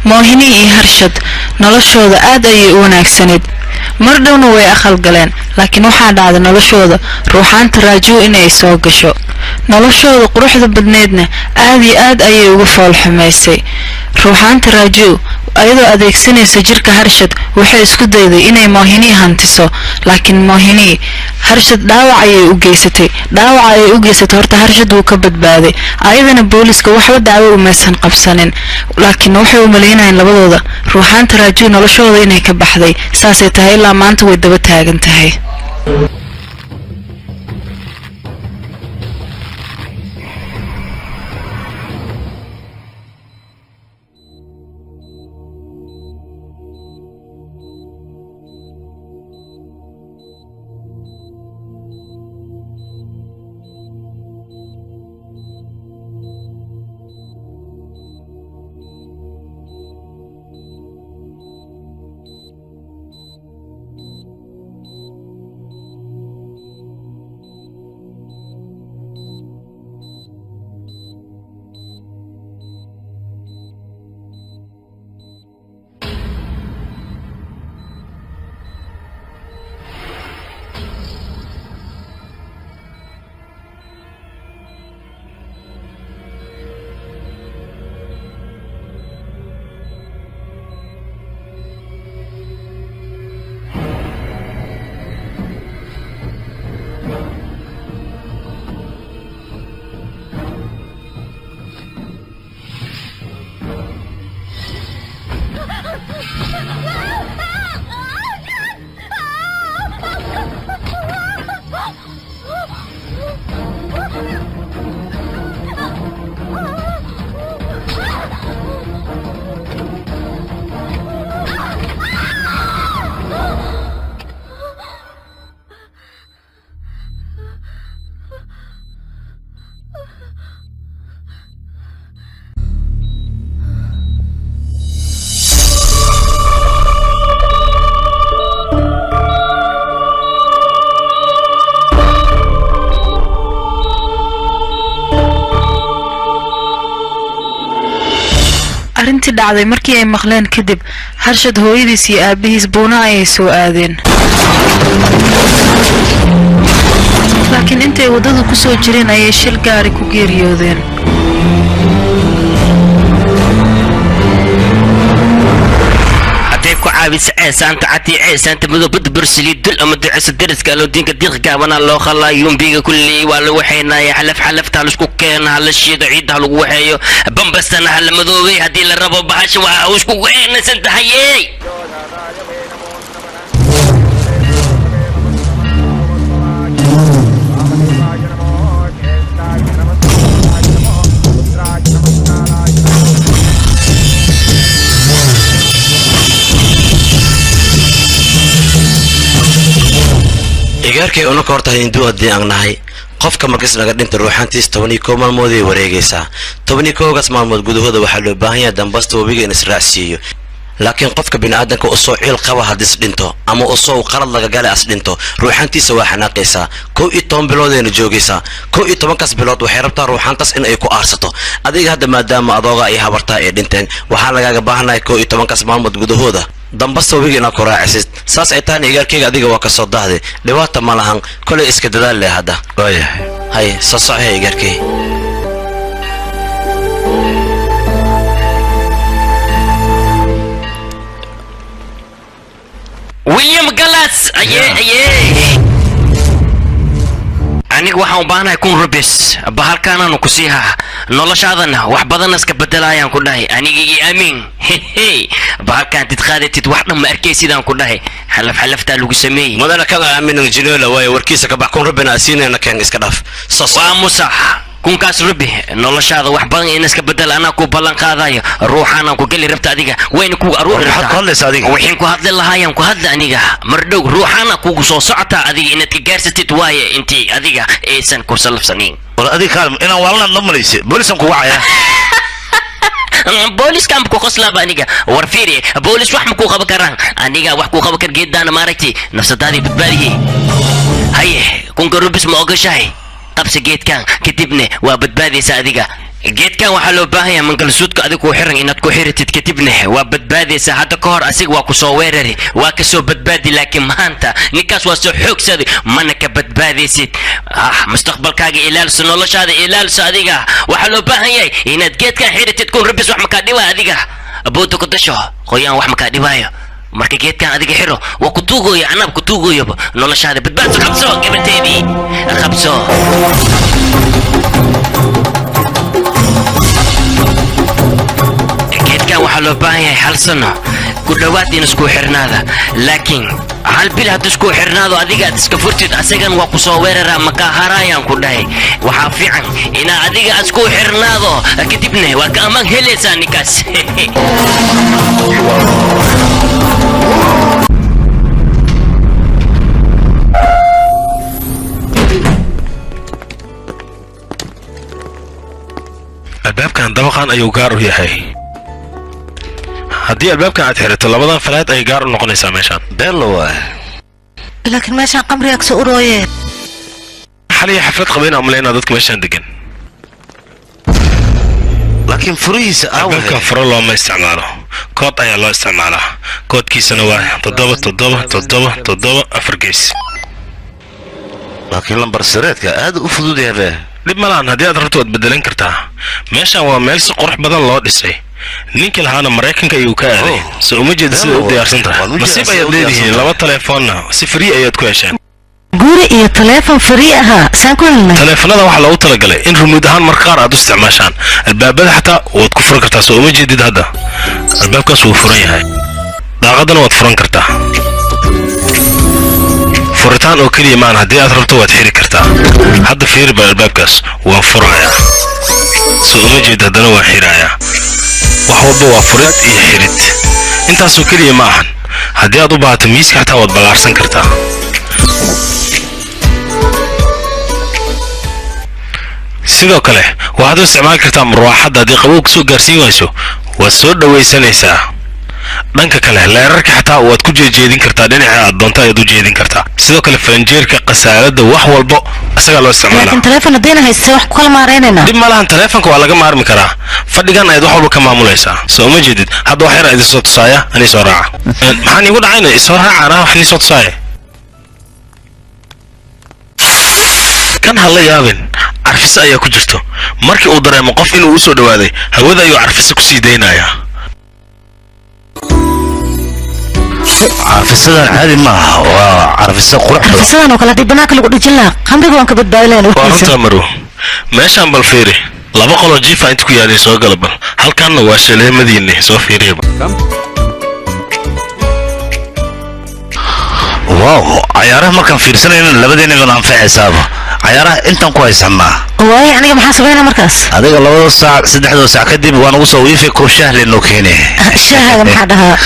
Mohini iyo Harshad noloshooda aad ayay u wanaagsaneed. Mar dhowna way aqal galeen, laakiin waxaa dhacday noloshooda ruuxaanta Raju inay soo gasho. Noloshooda quruxda badneedna aad iyo aad ayay uga fool xumaysay. Ruuxaanta Raju ayadoo adeegsanaysa jirka Harshad waxay isku dayday inay Mohini hantiso, laakiin Mohini Harshad dhaawac ayay u geysatay horta Harshad wuu ka badbaaday. Ayadana booliska waxba dacwo uma aysan qabsanin, laakiin waxay u maleynayaan labadooda ruuxaanta Raju noloshooda inay ka baxday. Saasay tahay ilaa maanta way daba taagan tahay. Arintii dhacday markii ay maqleen kadib Harshad hooyadiis iyo aabihiis buuna ay soo aadeen. Laakiin intay wadada ku soo jireen ayay shil gaari ku geeriyoodeen. ku caabis ceesaanta cati ceesaanta midabada bursili dul ama ducisa dariska loo diinka diiqa wana loo khalaayun biga kulli waa la waxaynaaya xalafta la isku keenaa la shiida ciidaha lagu waxeeyo bambastana hal madoobay hadii la rabo bahasha waa isku weenaysan tahay. igarkay una kortahay indu hadii aan nahay qofka markis laga dhinta ruuxantiis 12 maalmood ay wareegaysaa 12 maalmood gudahooda waxa loo baahan yahay dambasta wabiga in israacsiiyo laakiin qofka bini'aadanka oo soo ciil qaba hadis dhinto ama oo soo qalad laga galay as dhinto ruuxantiisa waa xanaaqaysaa 12 bilood ay joogaysaa 12 kas bilood waxay rabtaa ruuxantaas in ay ku aarsato adiga hadda maadaama adooga ay habartaa ay dhinteen waxa lagaga baahanahay 12 kas maalmood gudahooda dambasta wabiga ku raacisid saas ay taan igarkayga adiga waa ka soo dahday dhibaata ma lahan kale iska dadaal leh hada waayahay hay soo socay igarkay William Gallas aye aniga waxaan u baahanahay kun rubis bahalkan aanu ku siihaa noloshaadana wax badan iska bedelayaan ku dhahay aniga iyo aamin bahalkan tidqaadatid wax dhan ma arkaysidaan ku dhahay xalafta lagu sameeyay madana kala aamin injineer way warkiisa ka bax kun rubina asiinayna kan iska dhaf waa musax kunkaas rubi noloshaada wax badan in iska bedel ana ku balan qaadayo ruuxana ku gali rabta adiga wayna ku aruur waxin ku hadli lahaayeen ku hadla aniga mardhow ruuxana ku soo socota adiga inaad ka gaarsatid waaye intii adiga aysan ku salafsanin wala adiga kaal ina walna dhamaysi boolisan ku wacaya بوليس كم كوخسلا بانيجا ورفيري بوليس واحد مكوخ بكران انيجا واحد كوخ بكر جدا انا ماركتي نفس داري بتبالي هاي كون قرب اسمه اوغشاي قبس جيت كان كتبني وبتبالي ساديجا geedkan waxaa loo baahan yahay mangalsuudka adiga ku xiran inaad ku xiratid kadibna waa badbaadaysaa hadda ka hor asiga waa ku soo weerari waa ka soo badbaadi laakiin maanta ninkaas waa soo xoogsaday mana ka badbaadaysid mustaqbalkaaga ilaalso noloshaada ilaalso adiga waxaa loo baahan yahay inaad geedkan xiratid kun rabis wax makaa dhibaa adiga abooda ku dasho qoyaan wax makaa dhibaayo marka geedkan adiga xiro waa ku tuugooya anaab ku tuugooyaba noloshaada badbaadso qabso gabarteedii qabso geedkan waxaa loo baahan yahay hal sano ku dhowaad in isku xirnaada laakiin hal bil haddii isku xirnaado adiga aad iska furtid asagan waa ku soo weeraraa makaa haraayaan ku dhahay waxaa fiican inaa adiga isku xirnaado kadibna waa ka ammaan helaysaa ninkaas albaabkan dabaqan ayuu gaar u yahay haddii albaabkan aad xirato labadan falaad ay gaar u noqonaysaa meeshaan beelo waa laakiin meeshaan qamriga ka soo urooyeen xaliya xaflad qabayna umaleynaa dadka meeshaan degan laakiin furihiisa albaabkan furo looma isticmaalo kood ayaa loo isticmaalaa koodkiisana waa 77774 gees laakiin lambar sireedka aad u fudud yahay dhib malahan haddii aad rabto waad bedelan kartaa meeshaan waa meel si qurux badan loo dhisay ninkii lahaana maraykanka ayuu ka aaday soo uma jeeda sida u diyaarsan tahay nasiib ayaad leedihiin laba telefoonna si free ayaad ku hesheen guri iyo telefoon free ahaa saan ku helnay teleefanada waxaa loogu talagalay in rumuud ahaan marka qaar aad u isticmaashaan albaabada xataa waad ku furan kartaa soo uma jeedid hadda albaabkaas wuu furan yahay daaqadana waad furan kartaa furitaan oo keliya maan haddii aad rabto waad xiri kartaa hadda fiiri baa albaabkaas waa furayaa soo uma jeed haddana waa xirayaa wax walba waa furid iyo xirid intaasoo keliya ma ahan haddii aad u baahato miiska xataa waad ballaarsan kartaa sidoo kale waxaad u isticmaali kartaa marwaaxadda haddii qabow kusoo gaarsiin wayso waad soo dhawaysanaysaa dhanka kale leerarka xataa waad ku jeejeedin kartaa dhinaca aad doonto ayaad u jeedin kartaa sidoo kale faranjeerka qasaalada wax walbo isagaa loo isticmaalaa laakiin telefoon haddayna haysta wax ku kala maaraynayna dhib ma lahan telefoonka waa laga maarmi karaa fadhigan ayaad wax walba ka maamulaysaa soo uma jeedid hadda wax yar idin soo tusaaya anii soo raaca maxaan iigu dhacayna isoo raaca anaa wax nii soo tusaaya kan ha la yaabin carfisa ayaa ku jirto markii uu dareemo qof inuu u soo dhawaaday hawada ayuu carfisa ku sii daynayaa carfisadan caadi maaha waa carfisa qurux badan carfisadan oo kale haddii banaanka lagu dhijin lahaa qamriga waan ka badbaadilayn waa runtaa maru meeshaan bal fiiri laba qoloo jiifa inta ku yaalay soo gala bal halkaanna waa shaleemadiinni soo fiiriyaba wow cayaaraha markaan fiirsanayna labadeennagana anfacaysaaba cayaaraha intaan ku haysanaa waaye aniga maxaa sameynaa markaas adiga 2 saac 3 saac kadib waan ugu soo wiifi koob shaah leenoo keenay shaahaga maxaa dhahaa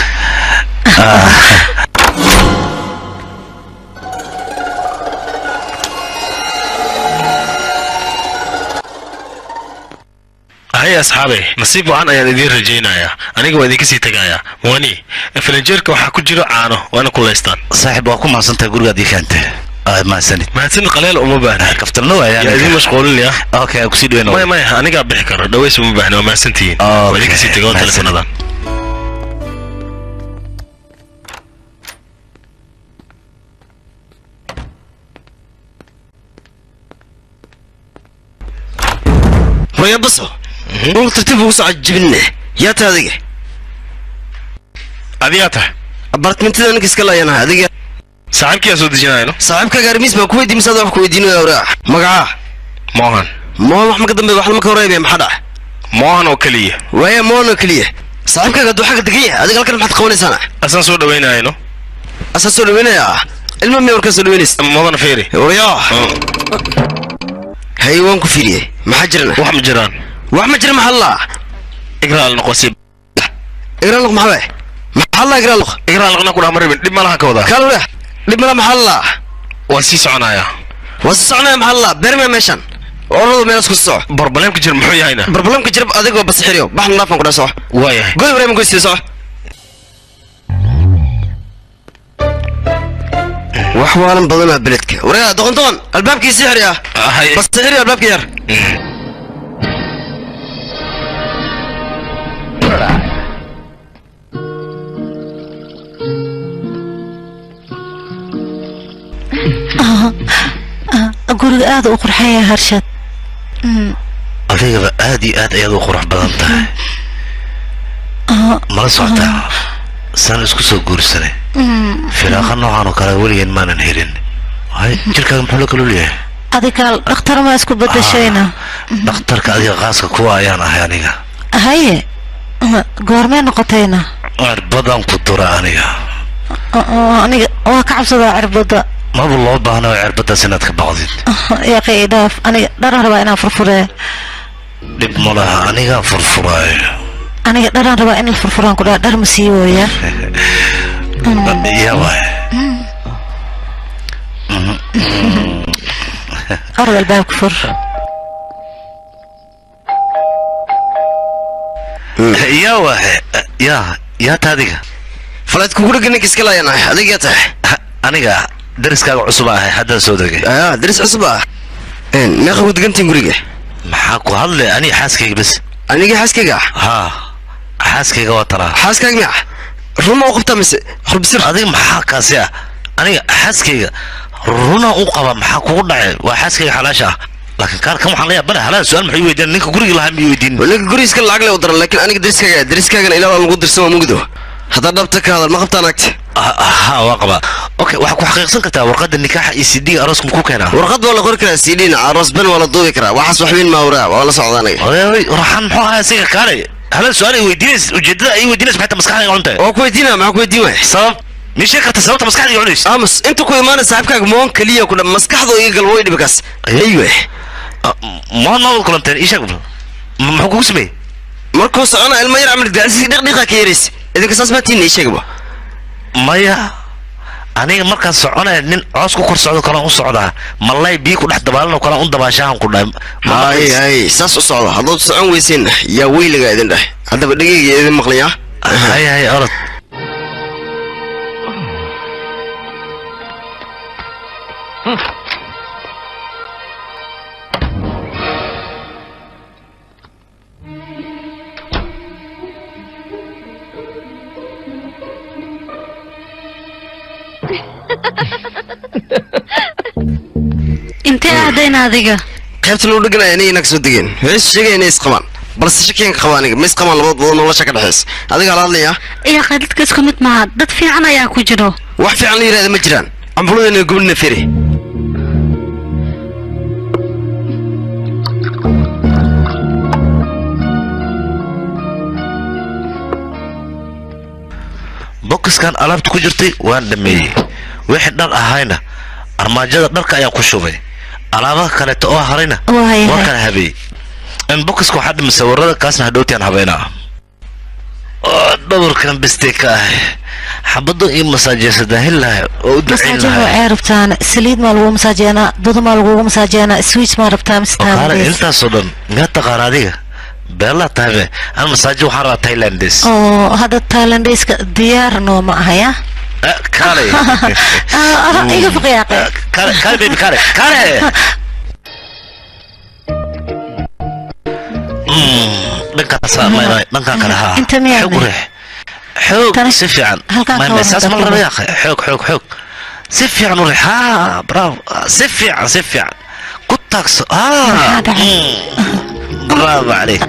هيا أصحابي نصيب وعن أيان إدين رجينا أنا قوي ذيك سي تجايا واني فلنجيرك وحكجرو عنه وأنا كل إستان صاحب وأكون حسنت أقول قدي كانت ما سنت ما سن قليل أم بحنا كفترنا يعني يا إدين مشغولين يا أوكي أكسيد وينه ما أنا قاعد بحكر دويس أم بحنا وما سنتين وذيك سي تجاو تلفون هذا ويا بصو قلت ترتيب وسع جبنه يا تادق أدياته أبارتمنت أنا كيسكلا يانا هذيك صاحبك يا سود جناينو صاحبك قارميس ما كويدي مساعد وح كويدينو يا وراح مقعه موهن ما قدم بي وحنا ما كوريبي محدا موهن وكليه ويا موهن وكليه صاحبك قد حق دقيقة هذيك الكلام حتى قوني سنة أساس سود ويناينو أساس سود وينايا المهم يورك سود وينيس موهن فيري ورياه هاي كفيريه ما حجرنا وح مجران وح مجرى محلا اقرا النقوسي اقرا لك محلا محلا اقرا لك نقول امر من دب مالها كودا كله دب مالها محلا وسي سعنايا وسعنايا محلا برمي مشان orado meel isku soo barbalamka jir muxuu yahayna barbalamka jir adigoo bas xiriyo baxna laafan ku dhaso waayahay goy wareem ku siiso wax waalan badanaa beledka wareega doqon albaabkii sixriya bas xiriyo albaabkii yar guriga aad u qurxan yahay harshad adigaba aad iyo aad ayaad u qurux badan tahay mala socotaa saan isku soo guursanay firaaqa noocan oo kale weligeen maanan helin jirkaaga muxuu la kala leeyahay adiga dhakhtar ma isku bedeshayna dhakhtarka adiga qaaska kuwa ayaan ahay aniga haye goormee noqotayna cirbadan ku dura aniga waa ka cabsadaa cirbada maba loo baahna cirbadaas inaad ka baqdid yaqi dhaaf aniga dharan rabaa inaan furfuree dhib ma laha anigaa furfuraayo aniga dharan rabaa in la furfuraan ku dhaa dhar ma sii wooya yaa waay أرض الباب كفر يا واحد يا تاديك فلات كوكو جنك اسكلا يا ناي هذيك يا تاع أنا درس كاغ عصبة حدا سودك درس عصبة ناخذ دقنتين قريقة محاكو هلا أنا حاسكيك بس أنا حاسكيك ها حاسكيك وترى حاسكيك مع روما وقفتها مس خرب سر هذيك محاكاسيا أنا حاسكيك رونا وقبا محاكو دعي وحاسكيك حلاشة لكن كان كم حليا بنا هلا سؤال محي ويدين نيك قريق لها ميودين نيك قريق اسكال العقل ودر لكن أنا درسك إلى ما نقدر سوا مقدو هذا دبتك هذا ما قبت أناك ها وقبا أوكي وحكو حقيقة سنكتا ورقد النكاح يسيدي أراسكم كوكينا ورقد ولا غير سيدين عروس بن ولا ضوي كرا وحس وحبين ما وراء ولا صعداني رحان محوها سيكا كاري هلا سؤالي ويدينس وجددا أي ويدينس بحتى مسكحة يقولنتا أوكو يدينا معك ويدينا صاب مش هيك تصورت مسكحة يقولنيش أمس أنتو كوي ما نسحبك مون كلية كنا مسكحة ضوي قلبوي بكاس أيوه ما أقول كلامتين إيش أقول ما حكوا اسمي مركوس أنا المير عمل دعسي دقيقة كيرس إذا كساس ما تيني إيش أقول مايا أنا مركز صعنا إن عاسكو كور صعود كلام صعودها ملاي بيكو نحن دبالنا وكلام أون دباشهم كلهم هاي ساس صعودها هذا صعون ويسين يا ويلي قاعدين ده هذا بدقيقة إذا مقليا هاي أرد انت قاعدين هذيك قيبت لو دغنا يعني انك سو دغين هيس شيغي اني اسقمان بس شكين قوانيق ما اسقمان لبد بدون ولا شك دحيس adiga la hadlaya يا قادتك اسku mid ma dad fiican ayaa ku jiro wax fiican la yiraahdo ma jiraan ambulada gubna firi boxkan alaabta ku jirtay waan dhameeyay wixii dhar ahayna armaajada dharka ayaa ku shubay alaabaha kale oo harayna waa kala habay in boxku waxa dhim sawirada kaasna hadhowtaan habeena dhabarkan bisteka xabado iyo masaajada hillaah oo duceyn masaajada ay rabtaan saliid ma lagu masaajana dad ma lagu masaajana switch ma rabtaan mistaan inta sodan ma taqaanadiga bella tabe aan masaajid waxa ra Thailandis hada Thailandis diyaar no ma ahaya kale iga fiqiyaaqe kale baby kale دنكا سامي دنكا كلها انت مين حوق سفيان ما مساس مرة يا اخي حوق سفيان وريح برافو سفيان كنت برافو عليك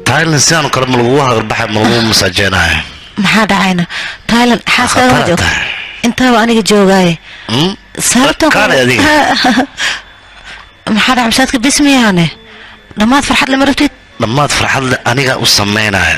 تايلاند سيانو كلام لغوها غربحة ملغوه مساجينها maxaa dhacayna Thailand xaaskaaga joog inta aniga joogay sababta maxaa dhacay masaadka bismiyaane dhamaad farxad lama rabtid dhamaad farxad aniga u sameynaa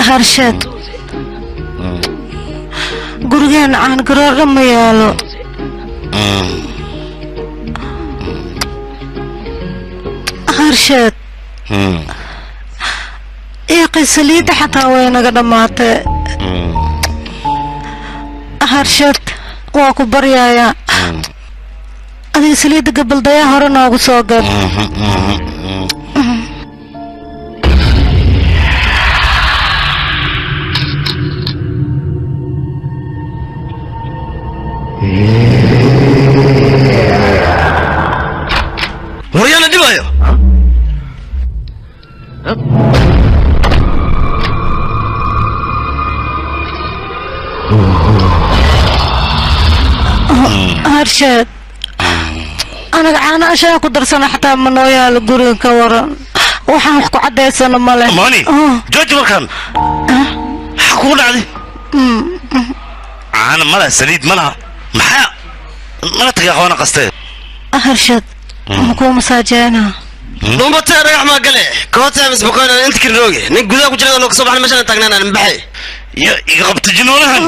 harshad gurigaan caan garoor ma yaalo harshad saliidda xataa way naga dhammaatay harshad waa ku baryayaa adiga saliidda gabaldayaa hore noogu soo gad waryaana dhibayo harshad anaga caana ashaa ku darsana xataa ma noo yaalo guriga ka waran waxaan wax ku cadaysana male mani jooji markaan maxaa kugu dhacday caana mala saliid malaha maxaa mala tagay aqoona qastee harshad makuu masaajeena dumbatee dhagax maa gale kootaa misbuqoyn aan inta kirooge nin gudaha ku jira noo kasoo baxnay meeshaan taagnaan aan baxay ya iga qabta jinoolahan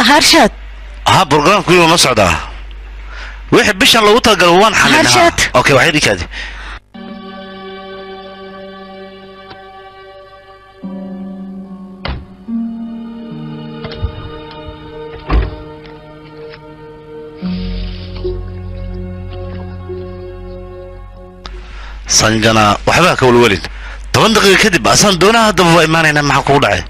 هرشد ها برنامج كله ما صعدا واحد بيش لو تلقى وان حلنا هرشد اوكي وحيدي كذا sanjana waxba ka walwalin 10 daqiiqo kadib asan doonaa hadda waa imaanayna maxaa ku dhacay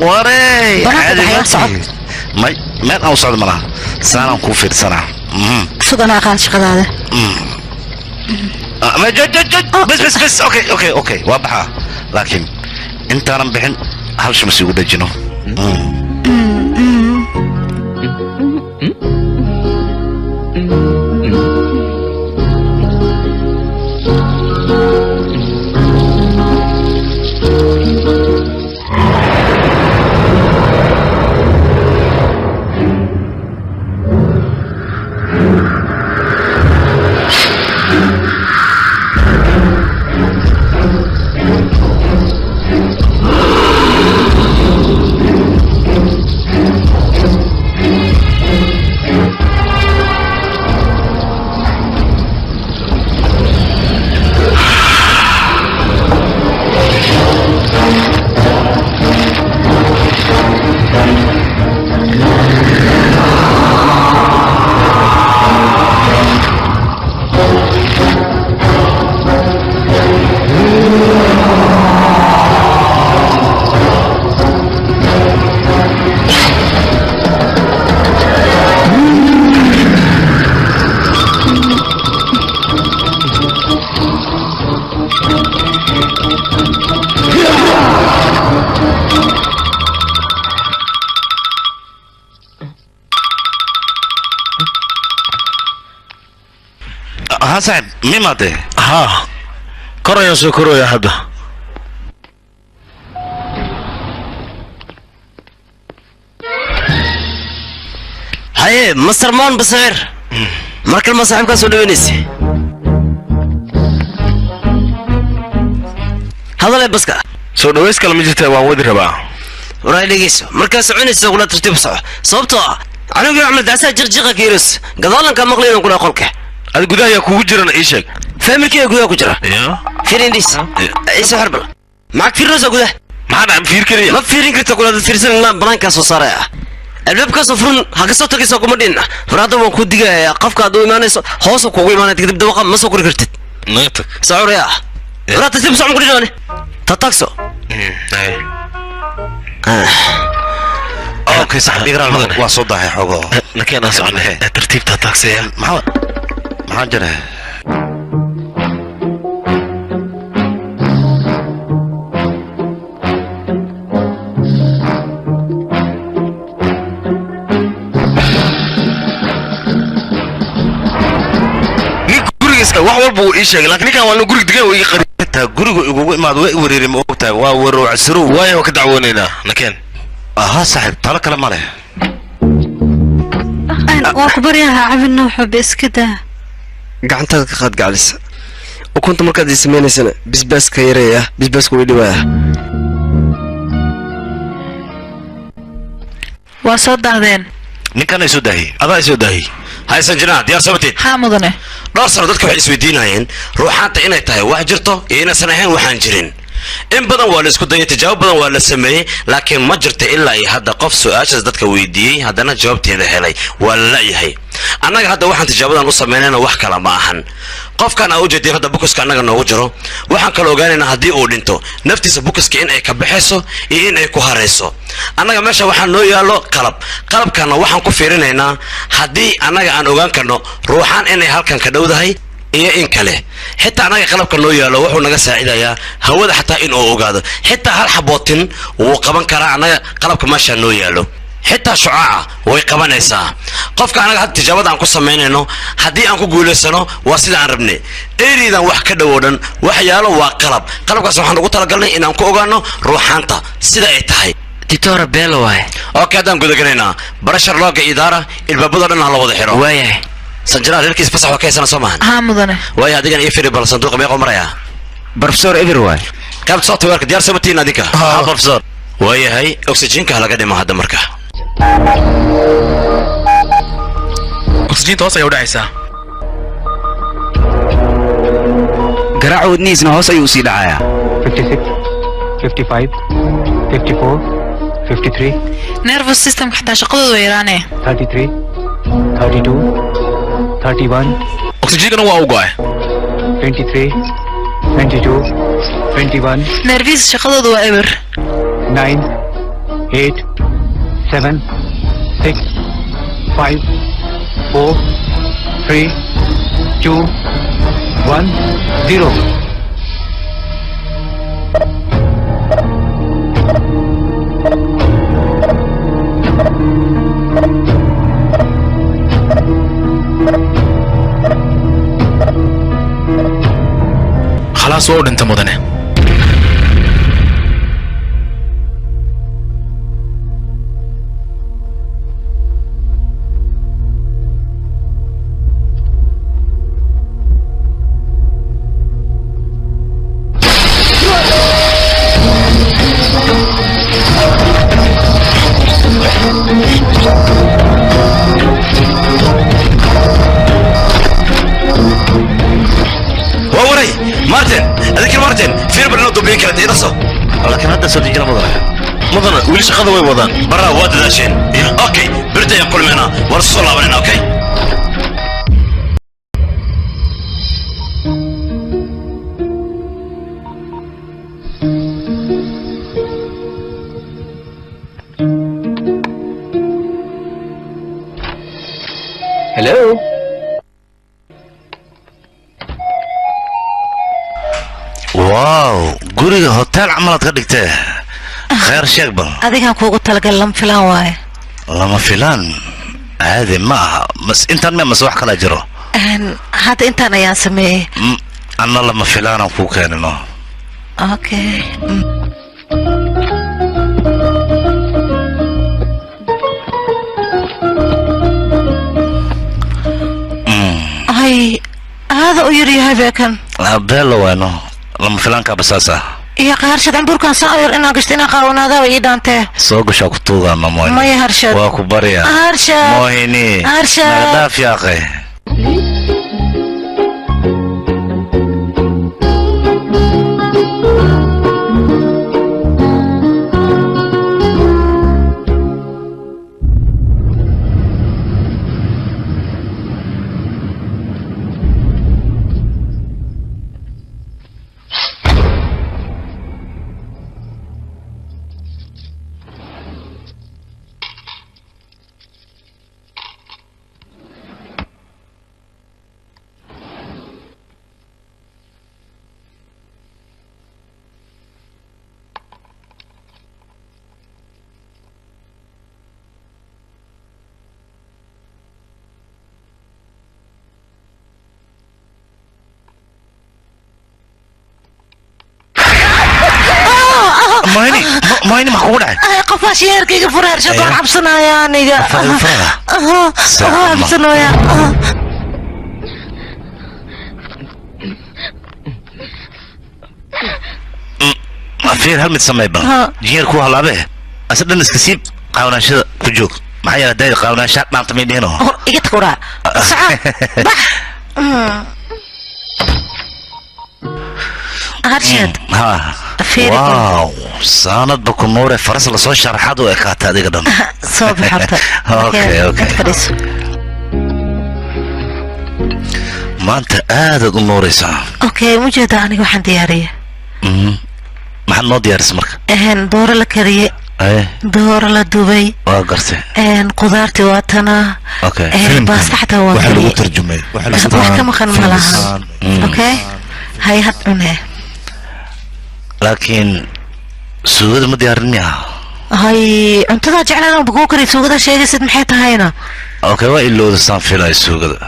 واري ما اوصل مرة سنة كوفير سنة صدنا قال شغل هذا ما بس اوكي واضحة لكن انت رمبحن هل شو مسيو دجنو ها سعد مين ماته ها كرة سكرو يا حدا هاي مستر مان بصير مركل ما صاحبك سولوينيسي هذا لا بسكا سودويس كلام جيته waa wadi rabaa وراي لقيس مركز عونيس ولا ترتيب صح صوبته انا قاعد اعمل دعسه جرجقه كيرس قضالن كان مقلين كنا قولك هذا gudaha yaa kugu jiran ii sheeg فامريكا gudaha ku jira فيرينديس ايش حرب معك فيروس gudaha maxaan aan fiir kariya ما فيرين karta kula fiirsan la banaanka soo saaray albaabka safrun haga soo tagayso kuma dhinna faraada waan ku digaya qafka aad u iimaanayso hoos kugu iimaanay dib dawaqa ma soo kori kartid naqtag sauraya faraada tib soo ma ku dhinaane tatagso ay اوكي صاحبي اقرا وصوت هاي حقه لكن انا سؤال ترتيب تاكسي ما جرى wax walba uu ii sheegay laakiin ninkan waa inuu guriga degan ii qarinta guriga igugu imaad way wareerin ma ogtahay waa waruuc siru waayo ka dacwoonaynaa nakeen aha saaxiib tala kale ma leh waa ku baryaha cabin nooxa biskada gacantaada ka qaad gacalisa ukunta markaad ii samaynaysana bisbaaska yareeya bisbaaska way dhiwaaya waa soo daahdeen ninkan ay soo daahiyey adaa soo daahiyey haysan jiraan diyaar sabatid haa mudane dhowr sano dadka waxay isweydiinayeen ruuxaanta inay tahay wax jirto iyo inaysan ahayn waxaan jirin in badan waa la isku dayay tijaabo badan waa la sameeyey laakiin ma jirta ilaa iyo hadda qof su-aashaas dadka weydiiyey haddana jawaabteeda helay waa la la'yahay annaga hadda waxaan tijaabadan u samaynayna wax kala ma ahan qofkan aa ujeedeen hadda bukuska annaga noogu jiro waxaan kala ogaanaynaa haddii uu dhinto naftiisa bukuska in ay ka baxayso iyo in ay ku harayso annaga meesha waxaa noo yaallo qalabkana waxaan ku fiirinaynaa haddii annaga aan ogaan karno ruuxaan inay halkan ka dhowdahay iyo in kale xitaa annaga qalabka noo yaallo wuxuu naga saacidayaa hawada xataa in uu ogaado xitaa hal xabootin wuu qaban karaa annaga qalabka meeshaa noo yaallo xitaa shucaaca way qabanaysaa qofka annaga hadda tijaabada aan ku samaynayno haddii aan ku guulaysano waa sida aan rabnay eridan wax ka dhow oo dhan wax yaalo waa qalabkaas waxaan ugu talagalnay inaan ku ogaano ruuxaanta sida ay tahay titora beelo waaye okay haddaan gudagalaynaa barashar looga idaara ilbaabadoo dhan ha la wada xiro waayahay sanjiraha reerkiis fasax waa ka haysana soo maahan haa mudane waayo adigan iyo firi bal sanduuqa meeqoo maraya professor ever waay qaybta softwareka diyaar sabatiin adinka ha professor waayahay oxygenka laga dhimo hadda marka oxygeenta hoos ayaa u dhacaysaa garaaca wadnihiisna hoos ayuu sii dhacayaa 56 55 54 53 nervous systemka xataa shaqadooda way yaraanee 33 32 31 oxygenkana waa u go'ay 23 22 21 nervis shaqadooda waa eber 9 8 7 6 5 4 3 2 1 0 خلاص waa u dhinta mudane مارتن فين برنو دوبلين كانت ايه نصو لكن هذا سودي جرى مضنا وليش شقده وي ودان برا واد داشين اوكي بردا يقول معنا ورسول الله علينا اوكي هلو واو guriga hotel camal aad ka dhigtee khayr sheeg bal adigaan kuugu talagal lama filaan waaye lama filaan caadi ma aha mas intaan me mas wax kala jiro hadda intaan ayaan sameeyey anna lama filaanaan kuu keenino okay ay هذا أيري هذا كان بيلو وينو لما فلان كابساسا يا قارشد عمبوركان صاير إنا قشتنا قاونا ذا ويدانته سوق شاكتوغا ماموين ما يهرشد واكو بريا هرشد موهيني هرشد نغداف يا أخي مايني ما كودا قفاش يركي فرار شطر حبسنا يا نيجا حبسنا يا فين هل متسمى بنا جير كوها لابه أصدق نسكسيب قاونا شد كجوك معايا داي قاونا شات ما تمينينه إيه تقولها صعب بح هرشد ها واو ساند بكون نور فرس لصوت شرحات وإكات هذه قدام صوب حرته أوكي ما أنت قاعد النور يسا أوكي موجودة أنا وحن ديارية ما حد نودي اسمك دور لكريه دور لدبي قرتي قدرتي واتنا اوكي بس حتى هو وحلو ترجمه وحكم خن ملها اوكي هاي هتونه لكن سوق ما ديارنيا هاي انت جعلنا بقوكري سوق شيء سد محيتها هنا اوكي وايلو دسان في السوق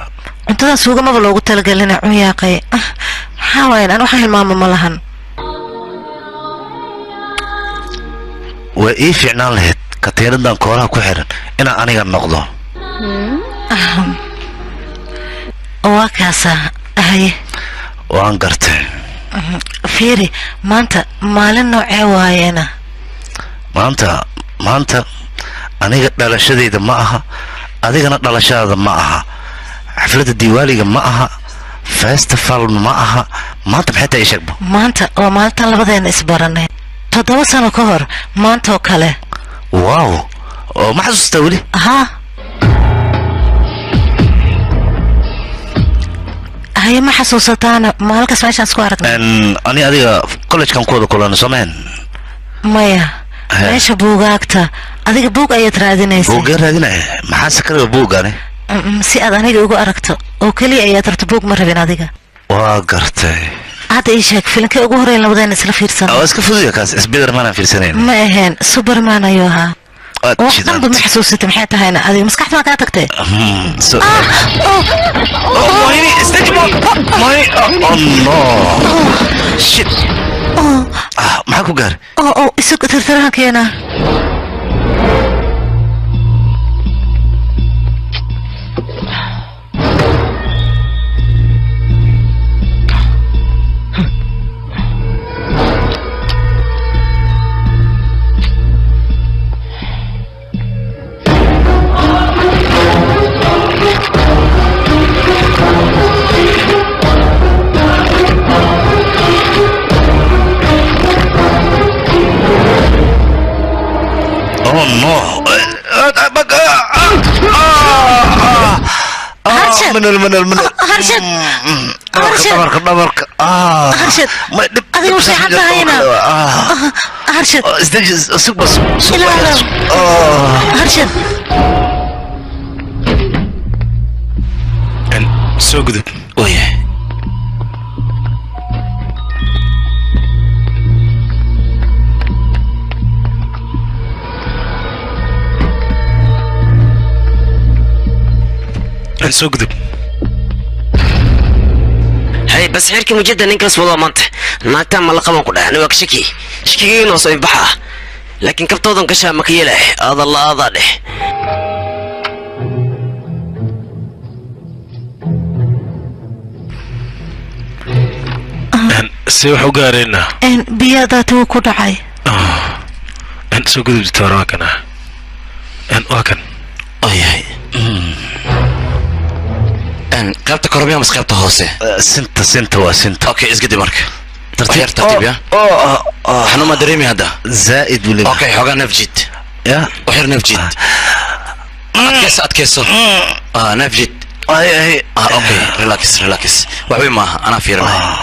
انت سوق ما بلوغ تلقلنا عياقي حاول انا وحي ماما ملهن وإيه فعنا لهت كتير دان كورها كحرن إنا أنا النقضة وكاسة هاي وانقرت فيري ما أنت مالن نوعي واينا ما أنت أنا قد دلشة معها أديك أنا دلشة معها حفلة الديوالي معها فيستيفال معها ما أنت بحتى يشكبه ما أنت وما أنت لبدين إسبرني تدو سنة كهر ما أنت وكله واو ما حسوس تولي ها هي ما حسوستانا ما هلك اسمعش اسكوارتنا أنا أديك كلش كان كود كلنا سمين مايا ايش بوغاكتا أديك بوغ أي ترادينيسي بوغ راديني ما حاسكر بوغ أنا سي أداني يوغو أركتو وكلي أي ترت بوغ مرة بين أديك وقرتي هذا إيشك فيلم كي أقول هرين لبدين نسلا فيرسان أو اسك فوزي كاس سبيدر مان فيرسانين ما إهين سوبرمان أيوها وقتاً بمحسوسة محيطة هنا هذه مسكحت ما كاتكتي مايني استجمع مايني الله شيت معكو قار إسوك ترترها كينا من هرشد دبرك هرشد هذه وش حتى هنا هرشد استجز سوق بس هرشد سوق ذا ويه سوق ذا هاي بس حيركي مجدا نكرس والله منطح ناكتان ملقبان كلها أنا وكشكي شكي نوصو ينبحها لكن كبتوضن كشا مكيله هذا الله هذا له سيوح وقارينا إن بياداته كدعي أن سوق ذا تراكنا أن واكن أي أن قابت كروبيا مس قابت هوسه سنت وسنت أوكي إسقدي مارك ترتيب يا حنو ما دريمي هذا زائد ولا أوكي حاجة نفجد يا وحير نفجد أتكسو نفجد أي أوكي ريلاكس وحبي ما أنا في رمي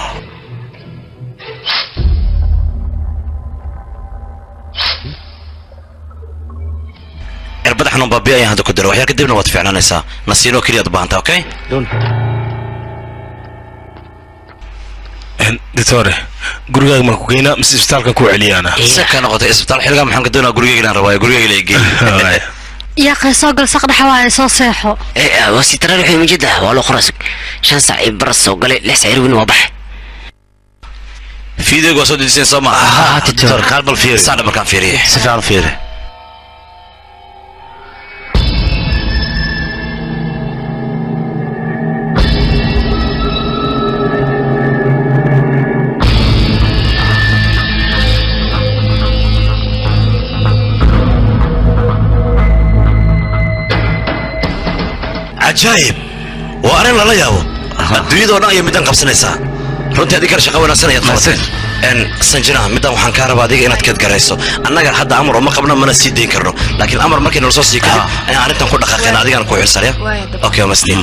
إربط حنو بابي أي هذا كدر وحير كدبنا وات فعلا نسا نسينو كلي أضبانتا أوكي دكتورة قرقاق ما كوكينا مس إسبتالك كو عليانا سكان قطع إسبتال حلقة محن كدونا قرقاقنا رواية قرقاق اللي يجي يا أخي سوق الصقر حواي سو صيحو إيه واسي ترى روحي من جدة والو خرسك شان ساعة برس وقال لي سعير وين وبح فيديو وصل ديسين سما تيتور كاربل فيري صار مكان فيري سفيان فيري عجائب وأنا لا يابو الدنيا دونا يمدن قبسنيسا runtii adiga shaqo wanaagsan ayaad qabatay sanjina midaan waxaan ka rabaa adiga inaad keed garayso annaga hadda amar uma qabno mana sii deyn karno laakiin amar markii nala soo sii kadib ayaan arrintan ku dhaqaaqayna adigaan ku xilsaraya okay mastiin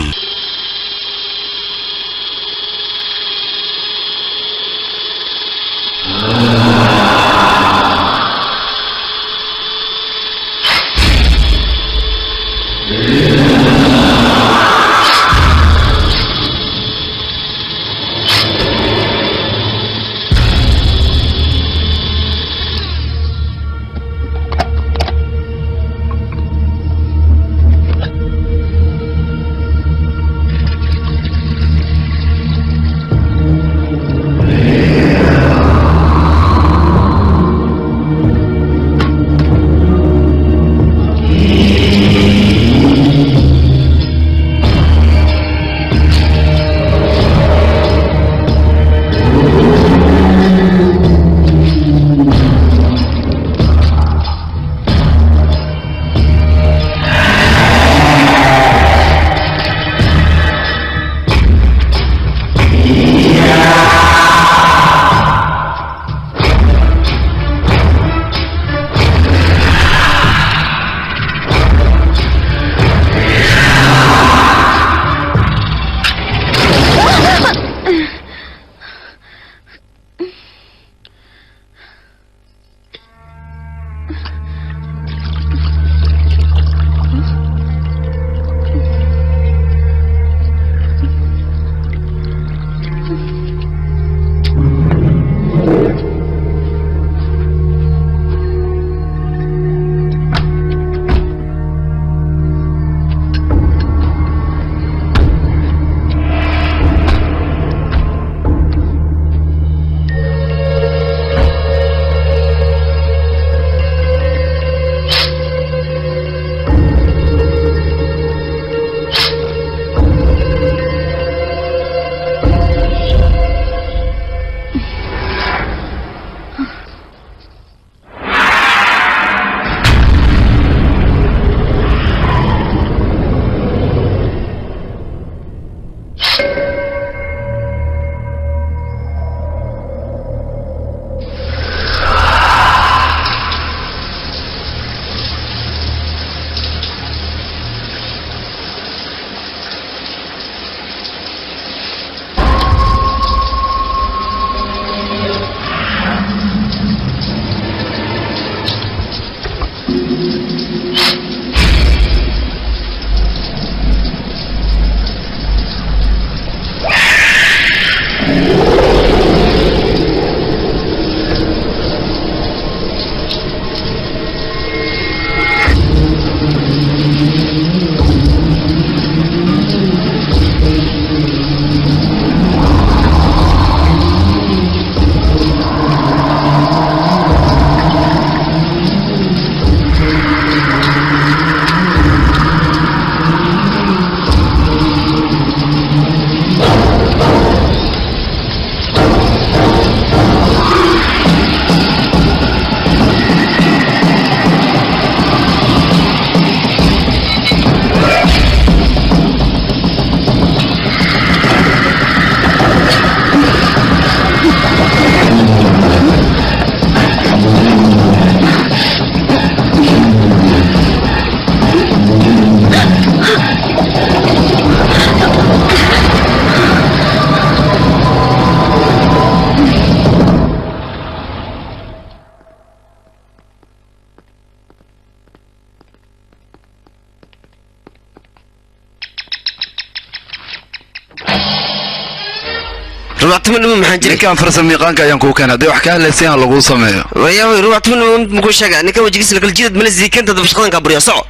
روحت من محن جري كان فرس ميقان كان كو كان دي وحكا لسيان لغو سميو ويا روحت من مكو شاغا نكا وجيس لك الجيد من زي كنت بشقدان كبريا صعو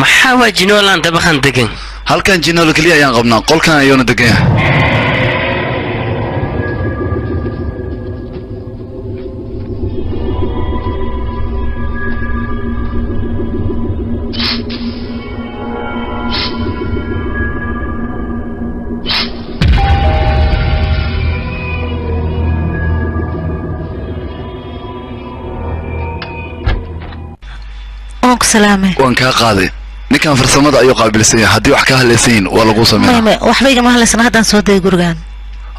maxaa jinoolaan dabaqan degan halkan jinool kaliya ayaan qabnaa qolkan ayuuna degan وانك سلامة وانك قاضي ninkan farsamada ayuu qaabilsan yahay haddii wax ka halaysan waa lagu sameeyaa waxbayga ma halaysan haddaan soo day gurigaan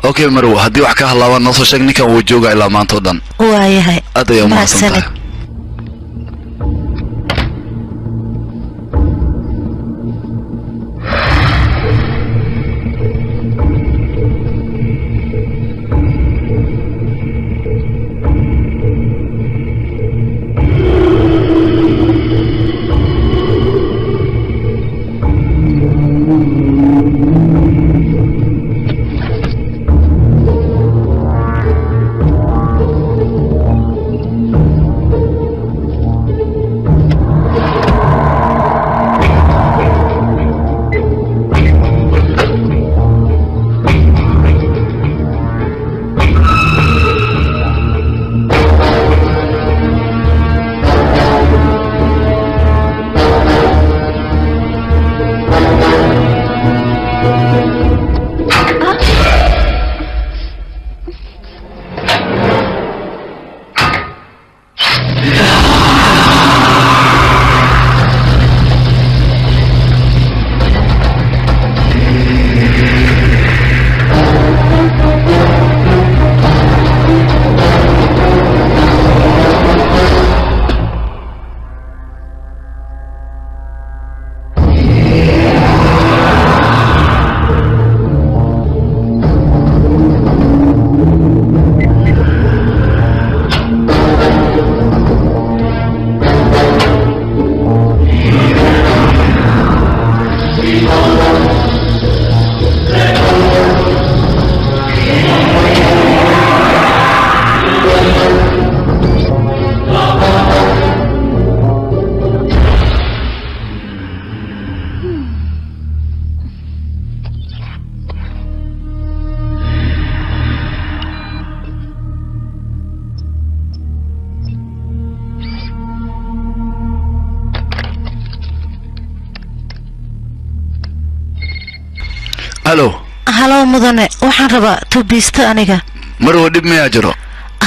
okay marwo haddii wax ka halaabaan noo soo sheeg ninkan wuu joogaa ilaa maanta oo dhan waayahay aad ayaa mahadsantahay هلو مدني waxaan rabaa tubiista aniga marwo dib ma jiro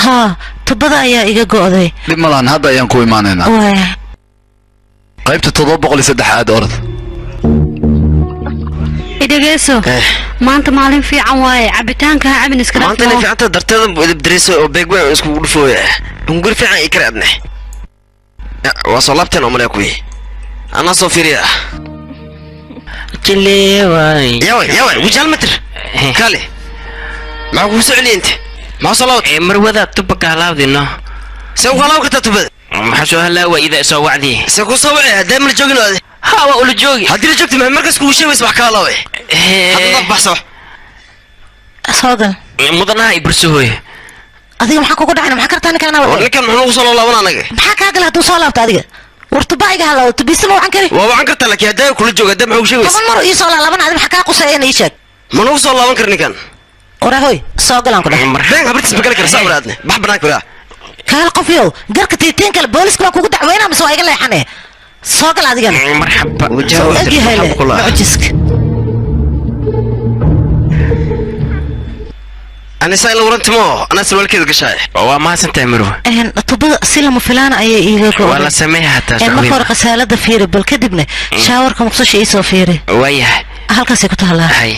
ha tubada ayaa iga go'day dib malan hadda ayaan ku imaanaynaa qaybta 703 aad orad idageyso maanta maalin fiican waaye cabitaanka cabin iska dhafo maanta fiicanta darteeda dibdiriso oo beegwaa isku dhufooya hunguri fiican ay karaadne waa soo laabteen oo maleeku ana soo fiiriya كليواي يا وجال متر كالي ما هو سعلي انت ما صلوت مروذا تبقى هلاو ذي سوى هلاو كتب ما حشو هلا واذا سوى وعدي سوى صوعي دائما الجوجن هذا ها واقول الجوجي هدي اللي جبت من مركز كل شيء ويسمع كالاوي هذا ضبح صح صادق مدنها يبرسوه adiga maxaa kugu dhacay maxaa kartaan kana wada ninkan muxuu soo laabana anaga maxaa ka galay haduu soo laabto adiga wartubaayiga halaw tubisma waxaan kari waa waxaan kartaa laakiin haday kula jooga dam maxuu sheegay toban mar ii soo laaban adiga maxaa ka qusayeen ii sheeg ma noo soo laaban karnin kan orahoy soo galaan ku dhax marxeen habartis bakal kar sabraadne bax banaanka wala kaal qof yow garka tiitiin kale booliska kugu dacweynaa mise waa iga leexanee soo gal adiga marxaba mujisk أنا سائل ورنتمو أنا سوالك كذا قشاي وما سنتمروا تبغى سلم فلان أي إيجا ولا سميها حتى ما فرق سالة فيري بالكذبنا شاور كمقصش يسوى فيري وياه هل كسيكت هلا هاي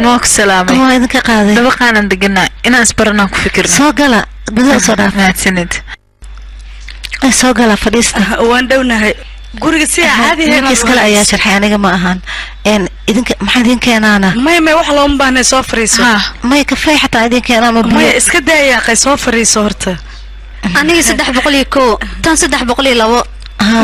موك سلامي ما إذا كقاضي دبقانا دقنا إنا أسبرنا كفكرنا سوقلا بدو صدف ما تسند سوقلا فريستا وان دونا guriga si caadi ah ninka iskala ayaa sharxay aniga ma ahan idinka maxaa idin keenaana may wax loo baahnay soo fariiso may kafay xataa idin keenaa ma may iska daaya qay soo fariiso horta aniga 301 tan 302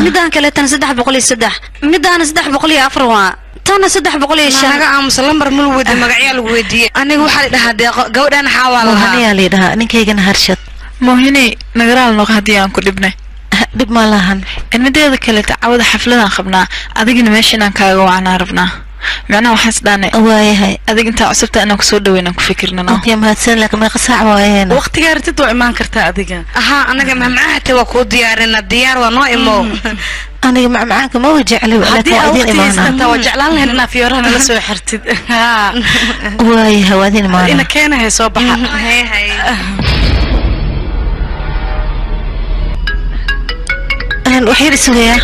midaan kale tan 303 midaan 304 waa tan 305 naga aamus lambar mul wada magacyo lagu weydiiyay aniga waxa la dhahaa deeqo gabadhan xawaal lahaa haniya la dhahaa ninkaygana harshad moohini nagaraal noq hadii aan ku dhibnay dib ma lahan mideeda kale taawada xafladan qabnaa adigina meeshaan kaaga waana rabnaa macnaha waxaas dhaanay waayahay adig inta cusubta inaan ku soo dhaweynaan ku fikirnaa okay mahadsan laakiin ma qasaac waayeen waqtiga artid waa imaan kartaa adiga aha anaga macmacaata waa ku diyaarina diyaar waa noo imo aniga macmacaanka ma wajecli laakiin adin imaana waa jeclaan lahayn inaa fiyoorana la soo xirtid waayahay waadin imaana ina keenahay soo baxa hay وحير سويا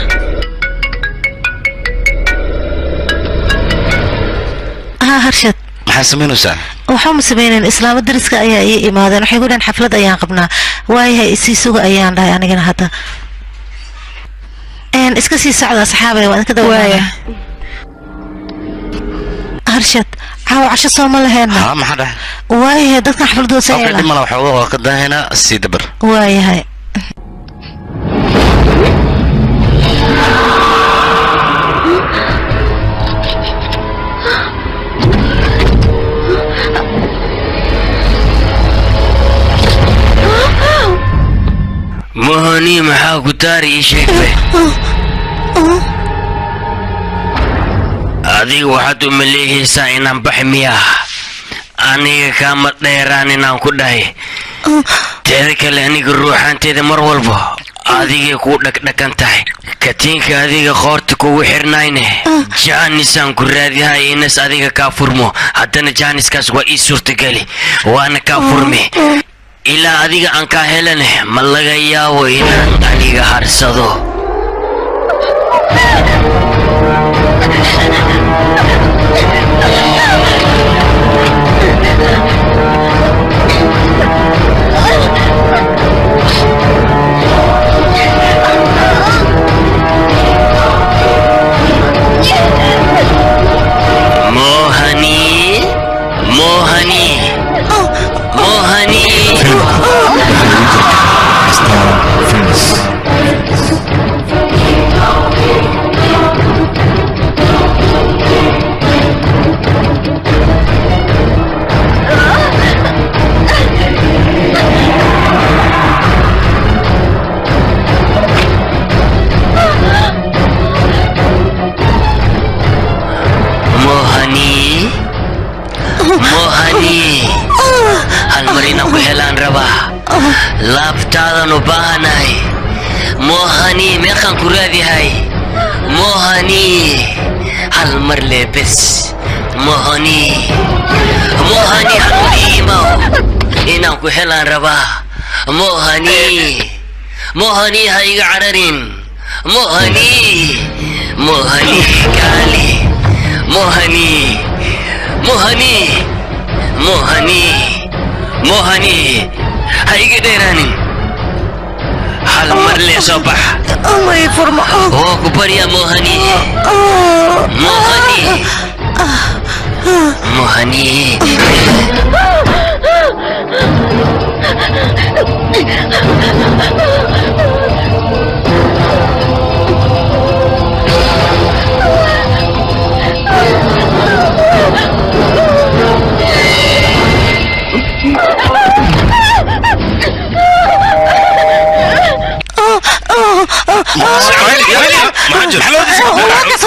هرشد maxaa sameynaysaa waxaan sameeyeen islaam dariska ayaa ii imaadeen waxay gudaan xaflad ayaan qabnaa waayahay si suuga ayaan dhahay anigana hada iska sii socda saxaabay waan ka dawaaya harshad caaw casho soo ma lahayn ha maxaa dhahay waayahay dadka xafladooda saayla okay dimana waxa ka daahina si dabar waayahay مهني محاك تاري شيكبه هذه واحد مليه ساينا بحمياه أنا كامت ديراني نام كداي تذكر لأني الروحان تذ مرولبه هذه كودك دكانتاي كتينك هذه خورتك وحرناينه جانسان كرادي هاي الناس هذه كافرمو حتى جانس كاس وإيسور تقالي وأنا كافرمي إلا أديك أنك هلنه ملغايا وإنان أديك هرسدو موهني موهني موهني موهني موهني المرينا كهلان ربا لابتادا نباناي موهني ميخان كرادي هاي موهني المر لبس موهني موهني المريما إنا كهلان ربا موهني موهني هاي عررين موهني موهني كالي موهني موهني موهني موهني هاي قديراني حال مرلي صباح الله يفرمه هو كبر يا موهني موهني موهني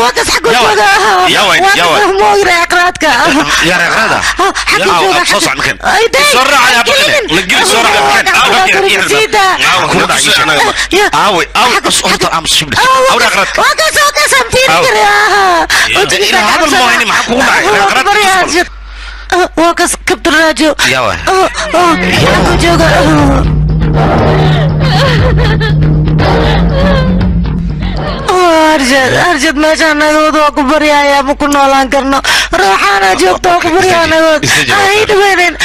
وقس حقه يا وين مو يرى اقراتك يا رغاده يا صوص عنك بسرعه يا بخيل نقل بسرعه يا اوي صوت امس شبلك او رغاده وقس امتين يا هذا المهم ما حكوا معي وقس كبت الراجو يا وين أرجد ماشان نقود وكبر يا مكون ولا كرنا روحنا جوكت وكبر يا نقود أيد وين